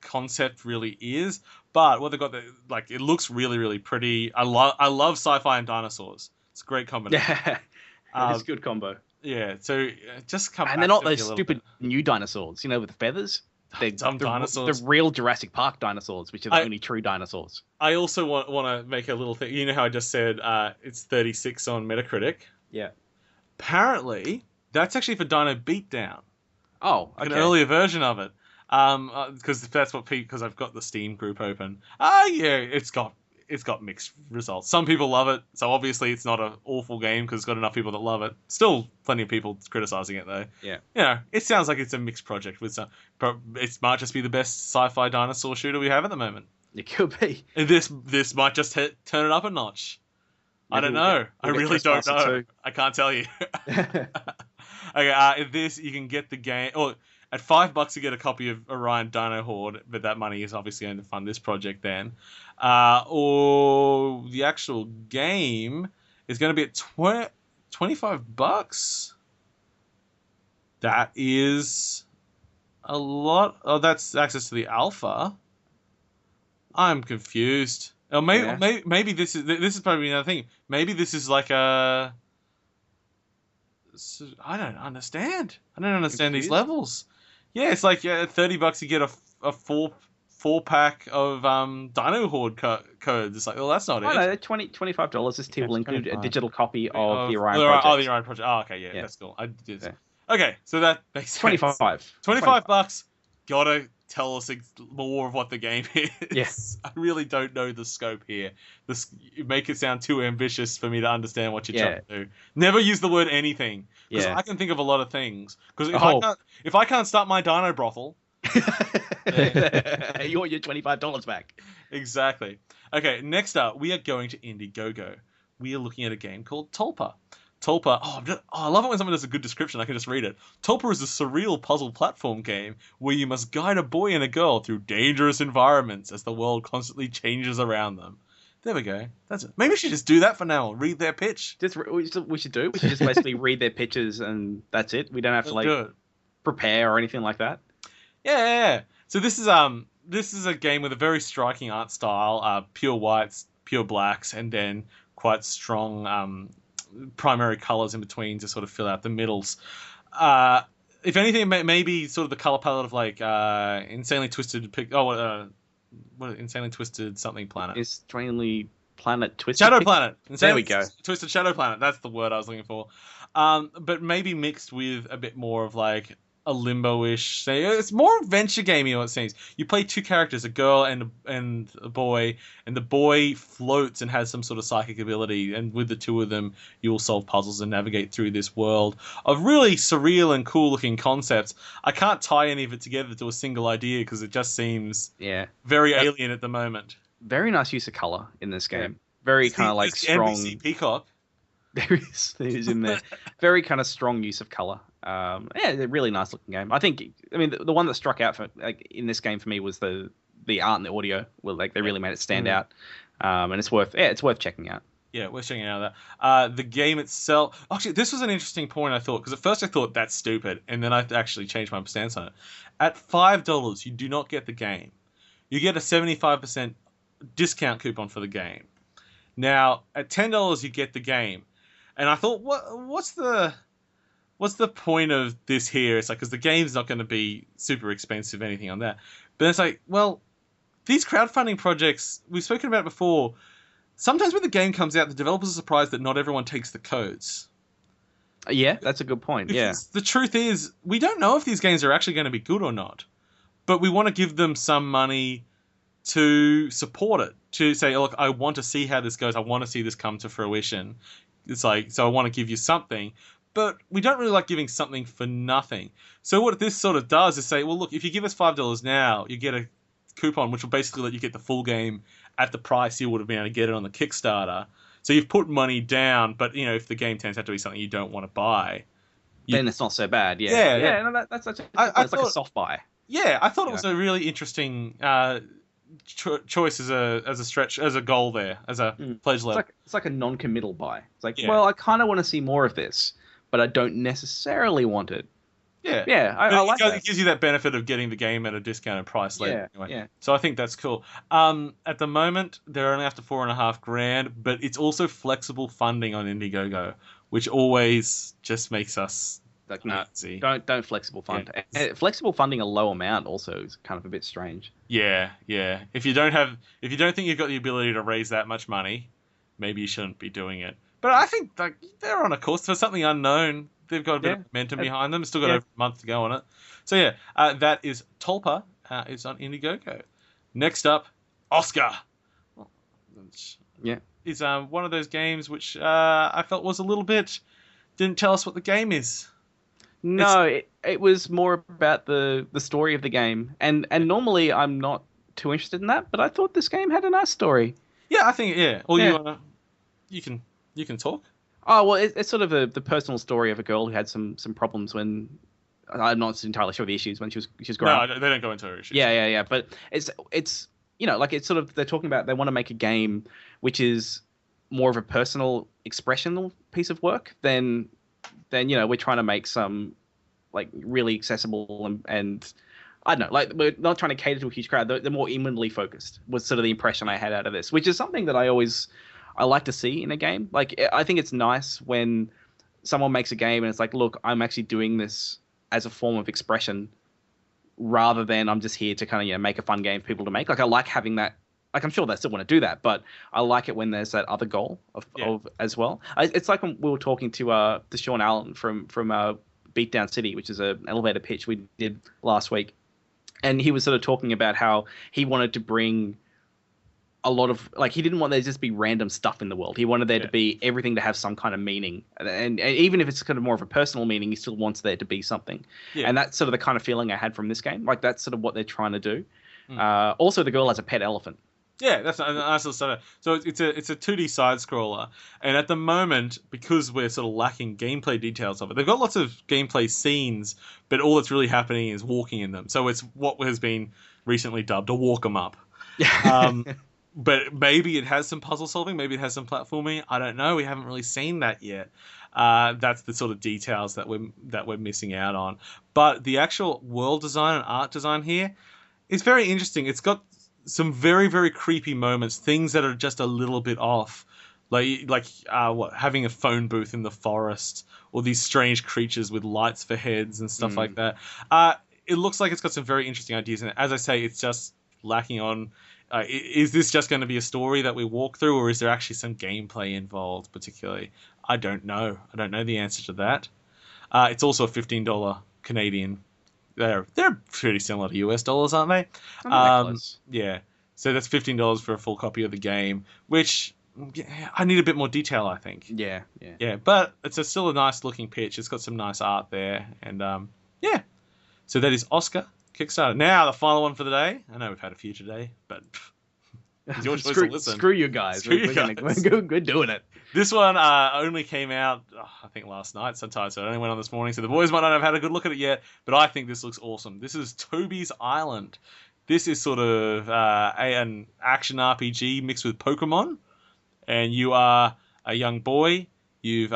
concept really is, but what they've got, like, it looks really, really pretty. I love sci-fi and dinosaurs. It's a great combination. Yeah, it's a good combo. Yeah, so just come. And they're not those stupid new dinosaurs, with the feathers. They're dumb dinosaurs. The real Jurassic Park dinosaurs, which are the only true dinosaurs. I also want to make a little thing. You know how I just said it's 36 on Metacritic? Yeah. Apparently, that's actually for Dino Beatdown. Oh, okay. An earlier version of it. Because that's what because I've got the Steam group open. Yeah, it's got mixed results. Some people love it, so obviously it's not an awful game because it's got enough people that love it. Still, plenty of people criticizing it though. Yeah. It sounds like it's a mixed project with some. But it might just be the best sci-fi dinosaur shooter we have at the moment. It could be. And this might just turn it up a notch. Maybe I don't know. I really don't know. Too. I can't tell you. Okay, this you can get the game. Or at $5 you get a copy of Orion Dino Horde, but that money is obviously going to fund this project then. Or the actual game is going to be at $25. That is a lot. Oh, that's access to the alpha. I'm confused. Or maybe this is probably another thing. Maybe this is like a. I don't understand. I don't understand these levels. Yeah, it's like $30 you get a four pack of Dino Horde codes. It's like, well, that's not it. No, $25. This too will include a digital copy of the Orion Project. Project. Oh, the Orion Project. Oh, okay, yeah, that's cool. I did. Yeah. Okay, so that makes sense. $25. Gotta tell us more of what the game is. Yes. I really don't know the scope here. You make it sound too ambitious for me to understand what you're trying to do. Never use the word anything. Because I can think of a lot of things. Because if I can't start my dino brothel... you want your $25 back. Exactly. Okay, next up, we are going to Indiegogo. We are looking at a game called Tulpa. Tulpa, I love it when someone does a good description. I can just read it. Tulpa is a surreal puzzle platform game where you must guide a boy and a girl through dangerous environments as the world constantly changes around them. There we go. That's it. Maybe we should just do that for now. Read their pitch. We should just basically read their pitches and that's it. We don't have to prepare or anything like that. Yeah. So this is a game with a very striking art style. Pure whites, pure blacks, and then quite strong primary colors in between to sort of fill out the middles. If anything, maybe sort of the color palette of like Insanely Twisted. Insanely Twisted something planet. Insanely Planet Twisted. Shadow Planet. There we go. Twisted Shadow Planet. That's the word I was looking for. But maybe mixed with a bit more of like a limbo-ish. It's more adventure gamey, it seems. You play two characters, a girl and a boy, and the boy floats and has some sort of psychic ability, and with the two of them, you'll solve puzzles and navigate through this world of really surreal and cool-looking concepts. I can't tie any of it together to a single idea because it just seems very alien at the moment. Very nice use of color in this game. Very kind of like strong. NBC Peacock. There is in there. Very kind of strong use of color. A really nice looking game. The one that struck out in this game for me was the art and the audio. Well, they really made it stand out. And it's worth checking out. Yeah, we're checking out that. The game itself. Actually, this was an interesting point I thought because at first I thought that's stupid, and then I actually changed my stance on it. At $5, you do not get the game. You get a 75% discount coupon for the game. Now at $10, you get the game. And I thought, what's the point of this here? It's like, because the game's not going to be super expensive, anything on that. But it's like, well, these crowdfunding projects, we've spoken about it before, sometimes when the game comes out, the developers are surprised that not everyone takes the codes. Yeah, that's a good point, because the truth is, we don't know if these games are actually going to be good or not. But we want to give them some money to support it. To say, look, I want to see how this goes. I want to see this come to fruition. It's like, so I want to give you something, but we don't really like giving something for nothing. So what this sort of does is say, well, look, if you give us $5 now, you get a coupon which will basically let you get the full game at the price you would have been able to get it on the Kickstarter. So you've put money down, but if the game turns out to be something you don't want to buy, then it's not so bad. Yeah. No, that's it's like a soft buy. Yeah, I thought it was a really interesting choice as a stretch, as a goal there, as a pledge level. It's like a non-committal buy. It's like, well, I kind of want to see more of this, but I don't necessarily want it. Yeah, I like that. It gives you that benefit of getting the game at a discounted price later. Yeah, anyway. So I think that's cool. At the moment, they're only after $4,500, but it's also flexible funding on Indiegogo, which always just makes us like, nazi. Don't flexible fund. Yeah. Flexible funding a low amount also is kind of a bit strange. Yeah. If you don't think you've got the ability to raise that much money, maybe you shouldn't be doing it. But I think they're on a course for something unknown. They've got a bit of momentum behind them. Still got over a month to go on it. So that is Tulpa. It's on Indiegogo. Next up, Oscar. Is one of those games which I felt was a little bit didn't tell us what the game is. No, it was more about the story of the game, and normally I'm not too interested in that, but I thought this game had a nice story. Yeah, I think Well, you can talk. Oh, well, it's sort of the personal story of a girl who had some problems when I'm not entirely sure of the issues when she was growing up. No, they don't go into her issues. Yeah. But it's like it's sort of they're talking about they want to make a game which is more of a personal expressional piece of work than we're trying to make some like really accessible and I don't know, like we're not trying to cater to a huge crowd. They're more inwardly focused was sort of the impression I had out of this, which is something that I like to see in a game. Like, I think it's nice when someone makes a game and it's like, look, I'm actually doing this as a form of expression rather than I'm just here to kind of, make a fun game for people to make. Like, I like having that. Like, I'm sure they still want to do that, but I like it when there's that other goal of as well. It's like when we were talking to Sean Allen from Beatdown City, which is an elevator pitch we did last week. And he was sort of talking about how he wanted to bring a lot of he didn't want there to just be random stuff in the world. He wanted there to be everything to have some kind of meaning, and even if it's kind of more of a personal meaning, he still wants there to be something. And that's sort of the kind of feeling I had from this game. Like that's sort of what they're trying to do. Also, the girl has a pet elephant. Yeah, that's a nice little stuff. So it's a 2D side scroller, and at the moment, because we're sort of lacking gameplay details of it, they've got lots of gameplay scenes, but all that's really happening is walking in them. So it's what has been recently dubbed a walk 'em up. But maybe it has some puzzle solving, maybe it has some platforming. I don't know. We haven't really seen that yet. That's the sort of details that we're missing out on. But the actual world design and art design here is very interesting. It's got some very, very creepy moments, things that are just a little bit off, like having a phone booth in the forest, or these strange creatures with lights for heads and stuff like that. It looks like it's got some very interesting ideas in it. As I say, it's just lacking on. Is this just going to be a story that we walk through, or is there actually some gameplay involved? Particularly, I don't know. I don't know the answer to that. It's also a $15 Canadian. They're pretty similar to US dollars, aren't they? Yeah. So that's $15 for a full copy of the game, which I need a bit more detail, I think. Yeah. But it's still a nice looking pitch. It's got some nice art there, and So that is Oscar Kickstarter. Now the final one for the day. I know we've had a few today, but it's your choice to listen. Screw you guys. We're doing it. This one only came out, I think, last night sometime, so it only went on this morning, so the boys might not have had a good look at it yet, but I think this looks awesome. This is Toby's Island. This is sort of an action RPG mixed with Pokemon, and you are a young boy. You've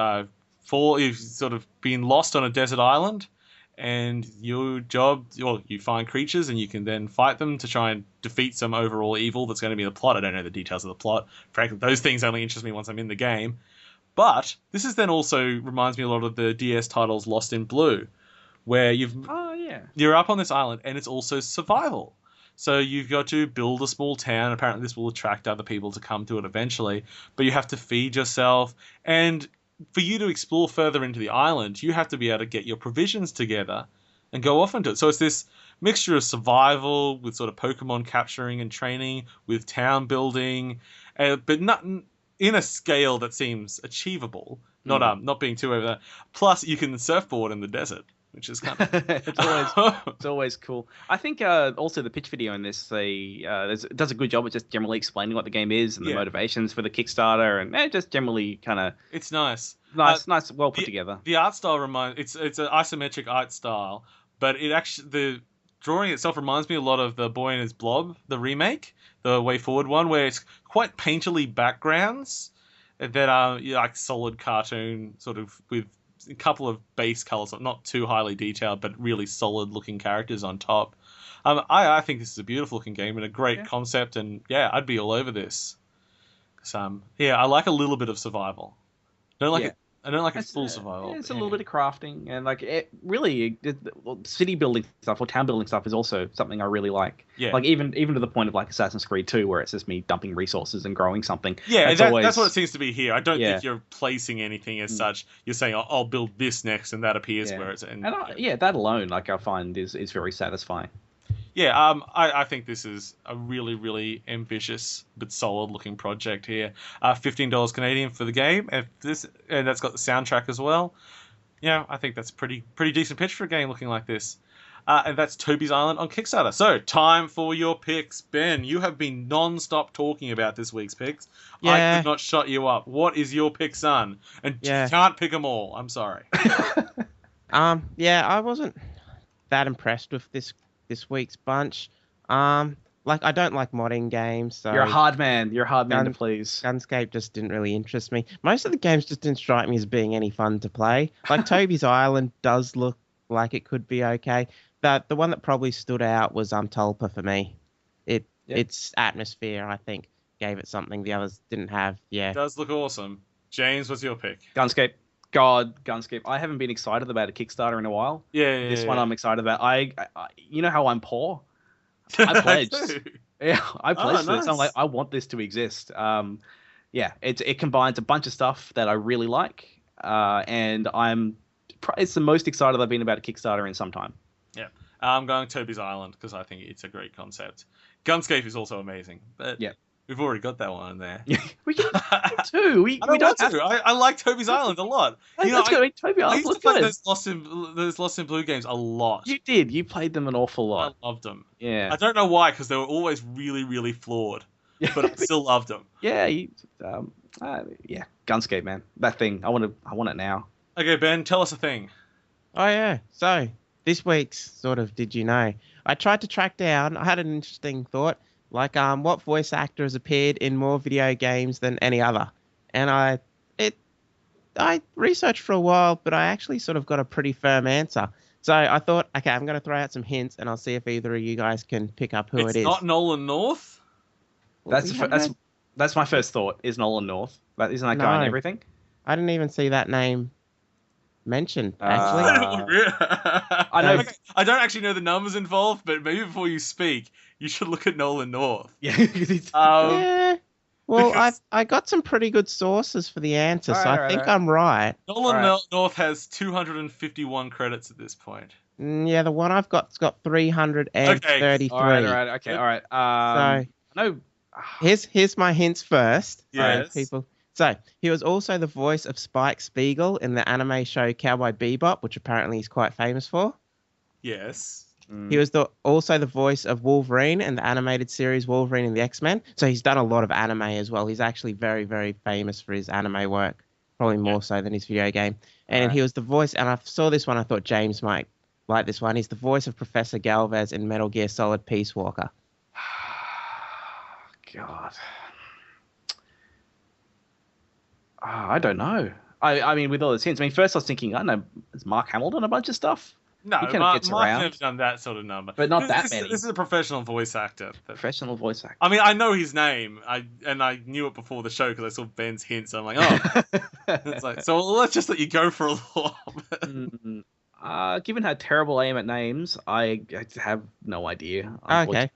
sort of been lost on a desert island, and your job, you find creatures and you can then fight them to try and defeat some overall evil that's going to be the plot. I don't know the details of the plot. Frankly, those things only interest me once I'm in the game. But this is then also reminds me a lot of the DS titles Lost in Blue, where you're up on this island and it's also survival. So you've got to build a small town. Apparently this will attract other people to come to it eventually, but you have to feed yourself, and for you to explore further into the island, you have to be able to get your provisions together and go off into it. So it's this mixture of survival with sort of Pokemon capturing and training with town building, but in a scale that seems achievable, not being too over there. Plus, you can surfboard in the desert, which is kind of it's always cool. I think also the pitch video in this it does a good job at just generally explaining what the game is and the motivations for the Kickstarter, and just generally kind of it's nice, well put together. The art style it's an isometric art style, but the drawing itself reminds me a lot of the Boy and His Blob, the remake, the Way Forward one, where it's quite painterly backgrounds that are like solid cartoon, sort of with a couple of base colors, not too highly detailed, but really solid looking characters on top. I think this is a beautiful looking game and a great concept, and I'd be all over this. I like a little bit of survival. I don't like full survival. It's a little bit of crafting, and city building stuff or town building stuff is also something I really like. Yeah. Like even to the point of like Assassin's Creed 2, where it's just me dumping resources and growing something. Yeah, that's what it seems to be here. I don't think you're placing anything as such. You're saying, I'll build this next, and that appears where it's. That alone, like I find is very satisfying. Yeah, I think this is a really, really ambitious but solid-looking project here. $15 Canadian for the game, and that's got the soundtrack as well. I think that's pretty decent pitch for a game looking like this. And that's Toby's Island on Kickstarter. So, time for your picks. Ben, you have been non-stop talking about this week's picks. Yeah. I did not shut you up. What is your pick, son? And you can't pick them all. I'm sorry. I wasn't that impressed with this week's bunch. I don't like modding games, so you're a hard man to please. Gunscape just didn't really interest me. Most of the games just didn't strike me as being any fun to play. Like Toby's Island does look like it could be okay. The one that probably stood out was Tulpa for me. Its atmosphere, I think, gave it something the others didn't have. Yeah, it does look awesome. James, what's your pick? Gunscape. Gunscape. I haven't been excited about a Kickstarter in a while. This one I'm excited about. I you know how I'm poor? I pledged. I pledged this. I'm like, I want this to exist. It combines a bunch of stuff that I really like, and it's the most excited I've been about a Kickstarter in some time. Yeah, I'm going Toby's Island because I think it's a great concept. Gunscape is also amazing, but we've already got that one in there. We can do two. We don't have to. I like Toby's Island a lot. Let's go. Toby Island. I used to play those Lost in Blue games a lot. You did. You played them an awful lot. I loved them. Yeah. I don't know why, because they were always really, really flawed. But I still loved them. Yeah. Gunscape, man. That thing. I want it now. Okay, Ben, tell us a thing. Oh yeah. So this week's sort of Did You Know? I tried to track down. I had an interesting thought. Like, what voice actor has appeared in more video games than any other? And I researched for a while, but I actually sort of got a pretty firm answer. So I thought, okay, I'm going to throw out some hints, and I'll see if either of you guys can pick up who it is. It's not Nolan North? That's my first thought, is Nolan North. But isn't that guy in everything? I didn't even see that name mentioned, actually. I know. I don't actually know the numbers involved, but maybe before you speak, you should look at Nolan North. Yeah. Well, I got some pretty good sources for the answer, so I think I'm right. Nolan North has 251 credits at this point. Yeah, the one I've got's got 333. All right. So, here's my hints first. Yes. People. So, he was also the voice of Spike Spiegel in the anime show Cowboy Bebop, which apparently he's quite famous for. Yes. He was also the voice of Wolverine in the animated series Wolverine and the X-Men. So he's done a lot of anime as well. He's actually very, very famous for his anime work, probably more so than his video game. And he was the voice, and I saw this one, I thought James might like this one. He's the voice of Professor Galvez in Metal Gear Solid Peace Walker. God. I don't know. I mean, with all those hints, first I was thinking, I don't know, is Mark Hamill done a bunch of stuff? No, Mark never done that sort of number. But not that many. This is a professional voice actor. Professional voice actor. I mean, I know his name, I knew it before the show because I saw Ben's hints. I'm like, oh. It's like, so let's just let you go for a little while. Given how terrible I am at names, I have no idea. Okay.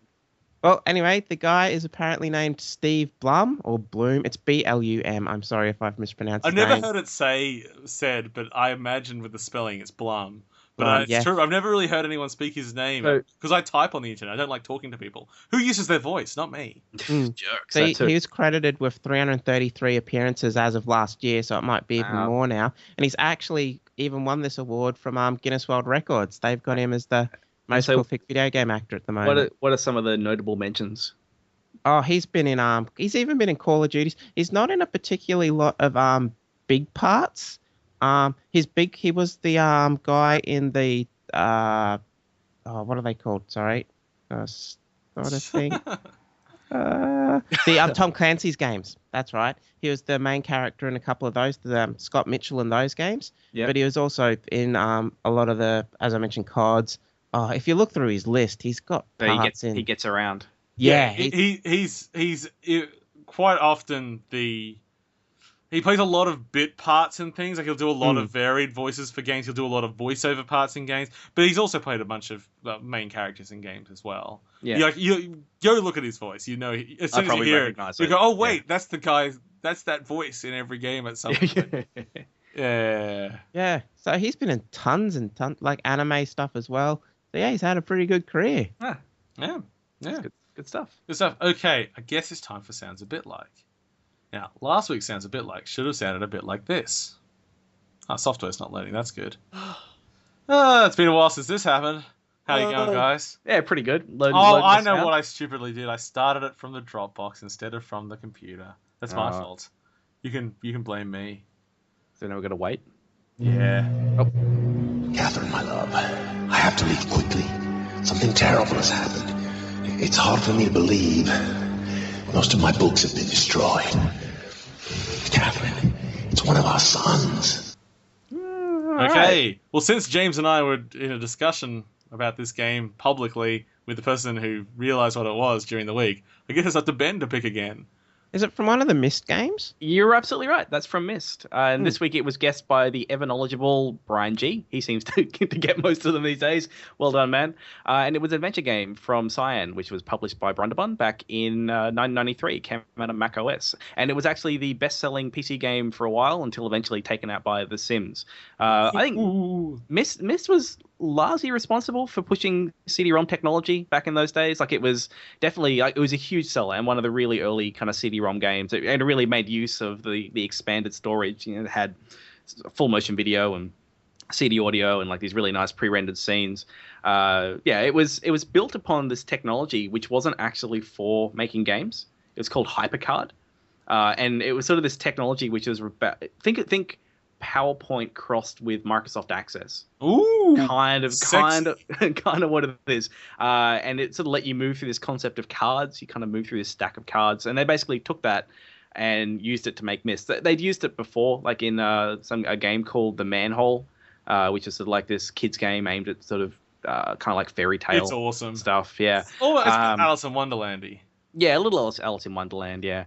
Well, anyway, the guy is apparently named Steve Blum, or Bloom. It's Blum. I'm sorry if I've mispronounced his name. I've never heard it said, but I imagine with the spelling it's Blum. But it's yeah. true. I've never really heard anyone speak his name because I type on the internet. I don't like talking to people. Who uses their voice? Not me. Jerks. So he was credited with 333 appearances as of last year, so it might be even more now. And he's actually even won this award from Guinness World Records. They've got him as the most prolific video game actor at the moment. What are some of the notable mentions? Oh, he's been in he's even been in Call of Duty. He's not in a particularly lot of big parts. He was the guy in the what are they called? Sorry, sort of thing. The Tom Clancy's games. That's right. He was the main character in a couple of those, the Scott Mitchell in those games. Yeah. But he was also in a lot of the, as I mentioned, CODs. If you look through his list, he's got parts He gets around. Yeah, he's quite often he plays a lot of bit parts and things. Like he'll do a lot of varied voices for games. He'll do a lot of voiceover parts in games. But he's also played a bunch of main characters in games as well. Yeah, you go look at his voice. You know, as soon as you hear it, you go, "Oh wait, that's the guy. That's that voice in every game at some point." Yeah. So he's been in tons and tons, like anime stuff as well. So yeah, he's had a pretty good career. Yeah. Good stuff. Good stuff. Okay, I guess it's time for Sounds a Bit Like. Now, last week's Sounds a Bit Like should have sounded a bit like this. Software's not loading. That's good. It's been a while since this happened. How you going, guys? Yeah, pretty good. I know what I stupidly did. I started it from the Dropbox instead of from the computer. That's my fault. You can blame me. So now we're gonna wait. Yeah. Catherine, my love, I have to leave quickly. Something terrible has happened. It's hard for me to believe. Most of my books have been destroyed. Catherine, it's one of our sons. Okay. Well, since James and I were in a discussion about this game publicly with the person who realized what it was during the week, I guess it's up to Ben to pick again. Is it from one of the Myst games? You're absolutely right. That's from Myst. And this week it was guessed by the ever-knowledgeable Brian G. He seems to get most of them these days. Well done, man. And it was an adventure game from Cyan, which was published by Brundabun back in 1993. It came out on Mac OS. And it was actually the best-selling PC game for a while until eventually taken out by The Sims. I think Myst was largely responsible for pushing CD-ROM technology back in those days. Like it was definitely, it was a huge seller and one of the really early kind of CD-ROM games. It really made use of the expanded storage. You know, it had full motion video and CD audio and like these really nice pre-rendered scenes. It was built upon this technology which wasn't actually for making games. It was called HyperCard, and it was sort of this technology which was about think PowerPoint crossed with Microsoft Access. Ooh, kind of what it is. And it sort of let you move through this concept of cards. You kind of move through this stack of cards, and they basically took that and used it to make Myst. They'd used it before, like in a game called The Manhole, which is sort of like this kids game aimed at sort of kind of like fairy tale. It's awesome stuff. Yeah. Oh, it's Alice in Wonderlandy. Yeah, a little Alice in Wonderland. Yeah.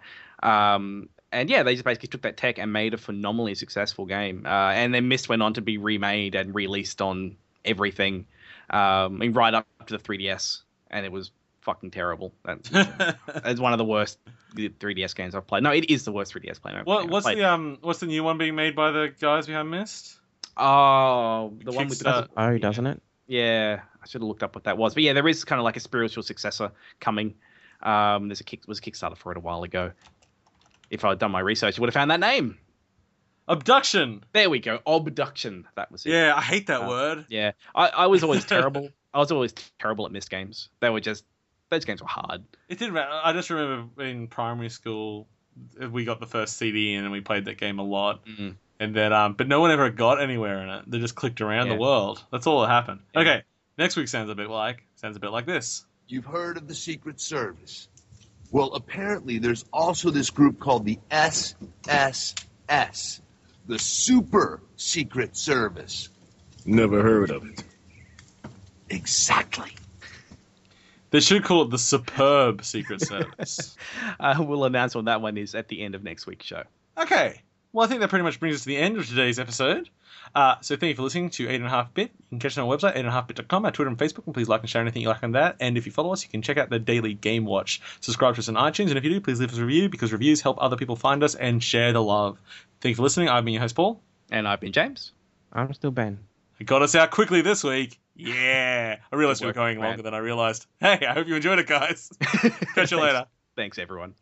And yeah, they just basically took that tech and made a phenomenally successful game. And then Myst went on to be remade and released on everything, right up to the 3DS, and it was fucking terrible. It's one of the worst 3DS games I've played. No, it is the worst 3DS game I've played. What's the new one being made by the guys behind Myst? Oh, the one with the doesn't it? Yeah, I should have looked up what that was. But yeah, there is kind of like a spiritual successor coming. Was a Kickstarter for it a while ago. If I'd done my research, I would have found that name. Abduction. There we go. Obduction. That was it. Yeah, I hate that word. Yeah, I was always terrible. I was always terrible at Myst games. Those games were hard. It didn't matter. I just remember in primary school, we got the first CD in and we played that game a lot. Mm-hmm. And then, but no one ever got anywhere in it. They just clicked around the world. That's all that happened. Yeah. Okay, next week sounds a bit like this. You've heard of the Secret Service. Well, apparently there's also this group called the SSS, the Super Secret Service. Never heard of it. Exactly. They should call it the Superb Secret Service. We'll announce what that one is at the end of next week's show. Okay. Well, I think that pretty much brings us to the end of today's episode. So thank you for listening to 8.5-Bit. You can catch us on our website, 8.5bit.com, our Twitter and Facebook, and please like and share anything you like on that. And if you follow us, you can check out the Daily Game Watch. Subscribe to us on iTunes, and if you do, please leave us a review, because reviews help other people find us and share the love. Thank you for listening. I've been your host, Paul. And I've been James. I'm still Ben. It got us out quickly this week. Yeah. I realized we were work, going man. longer than I realized. Hey, I hope you enjoyed it, guys. Catch you later. Thanks, everyone.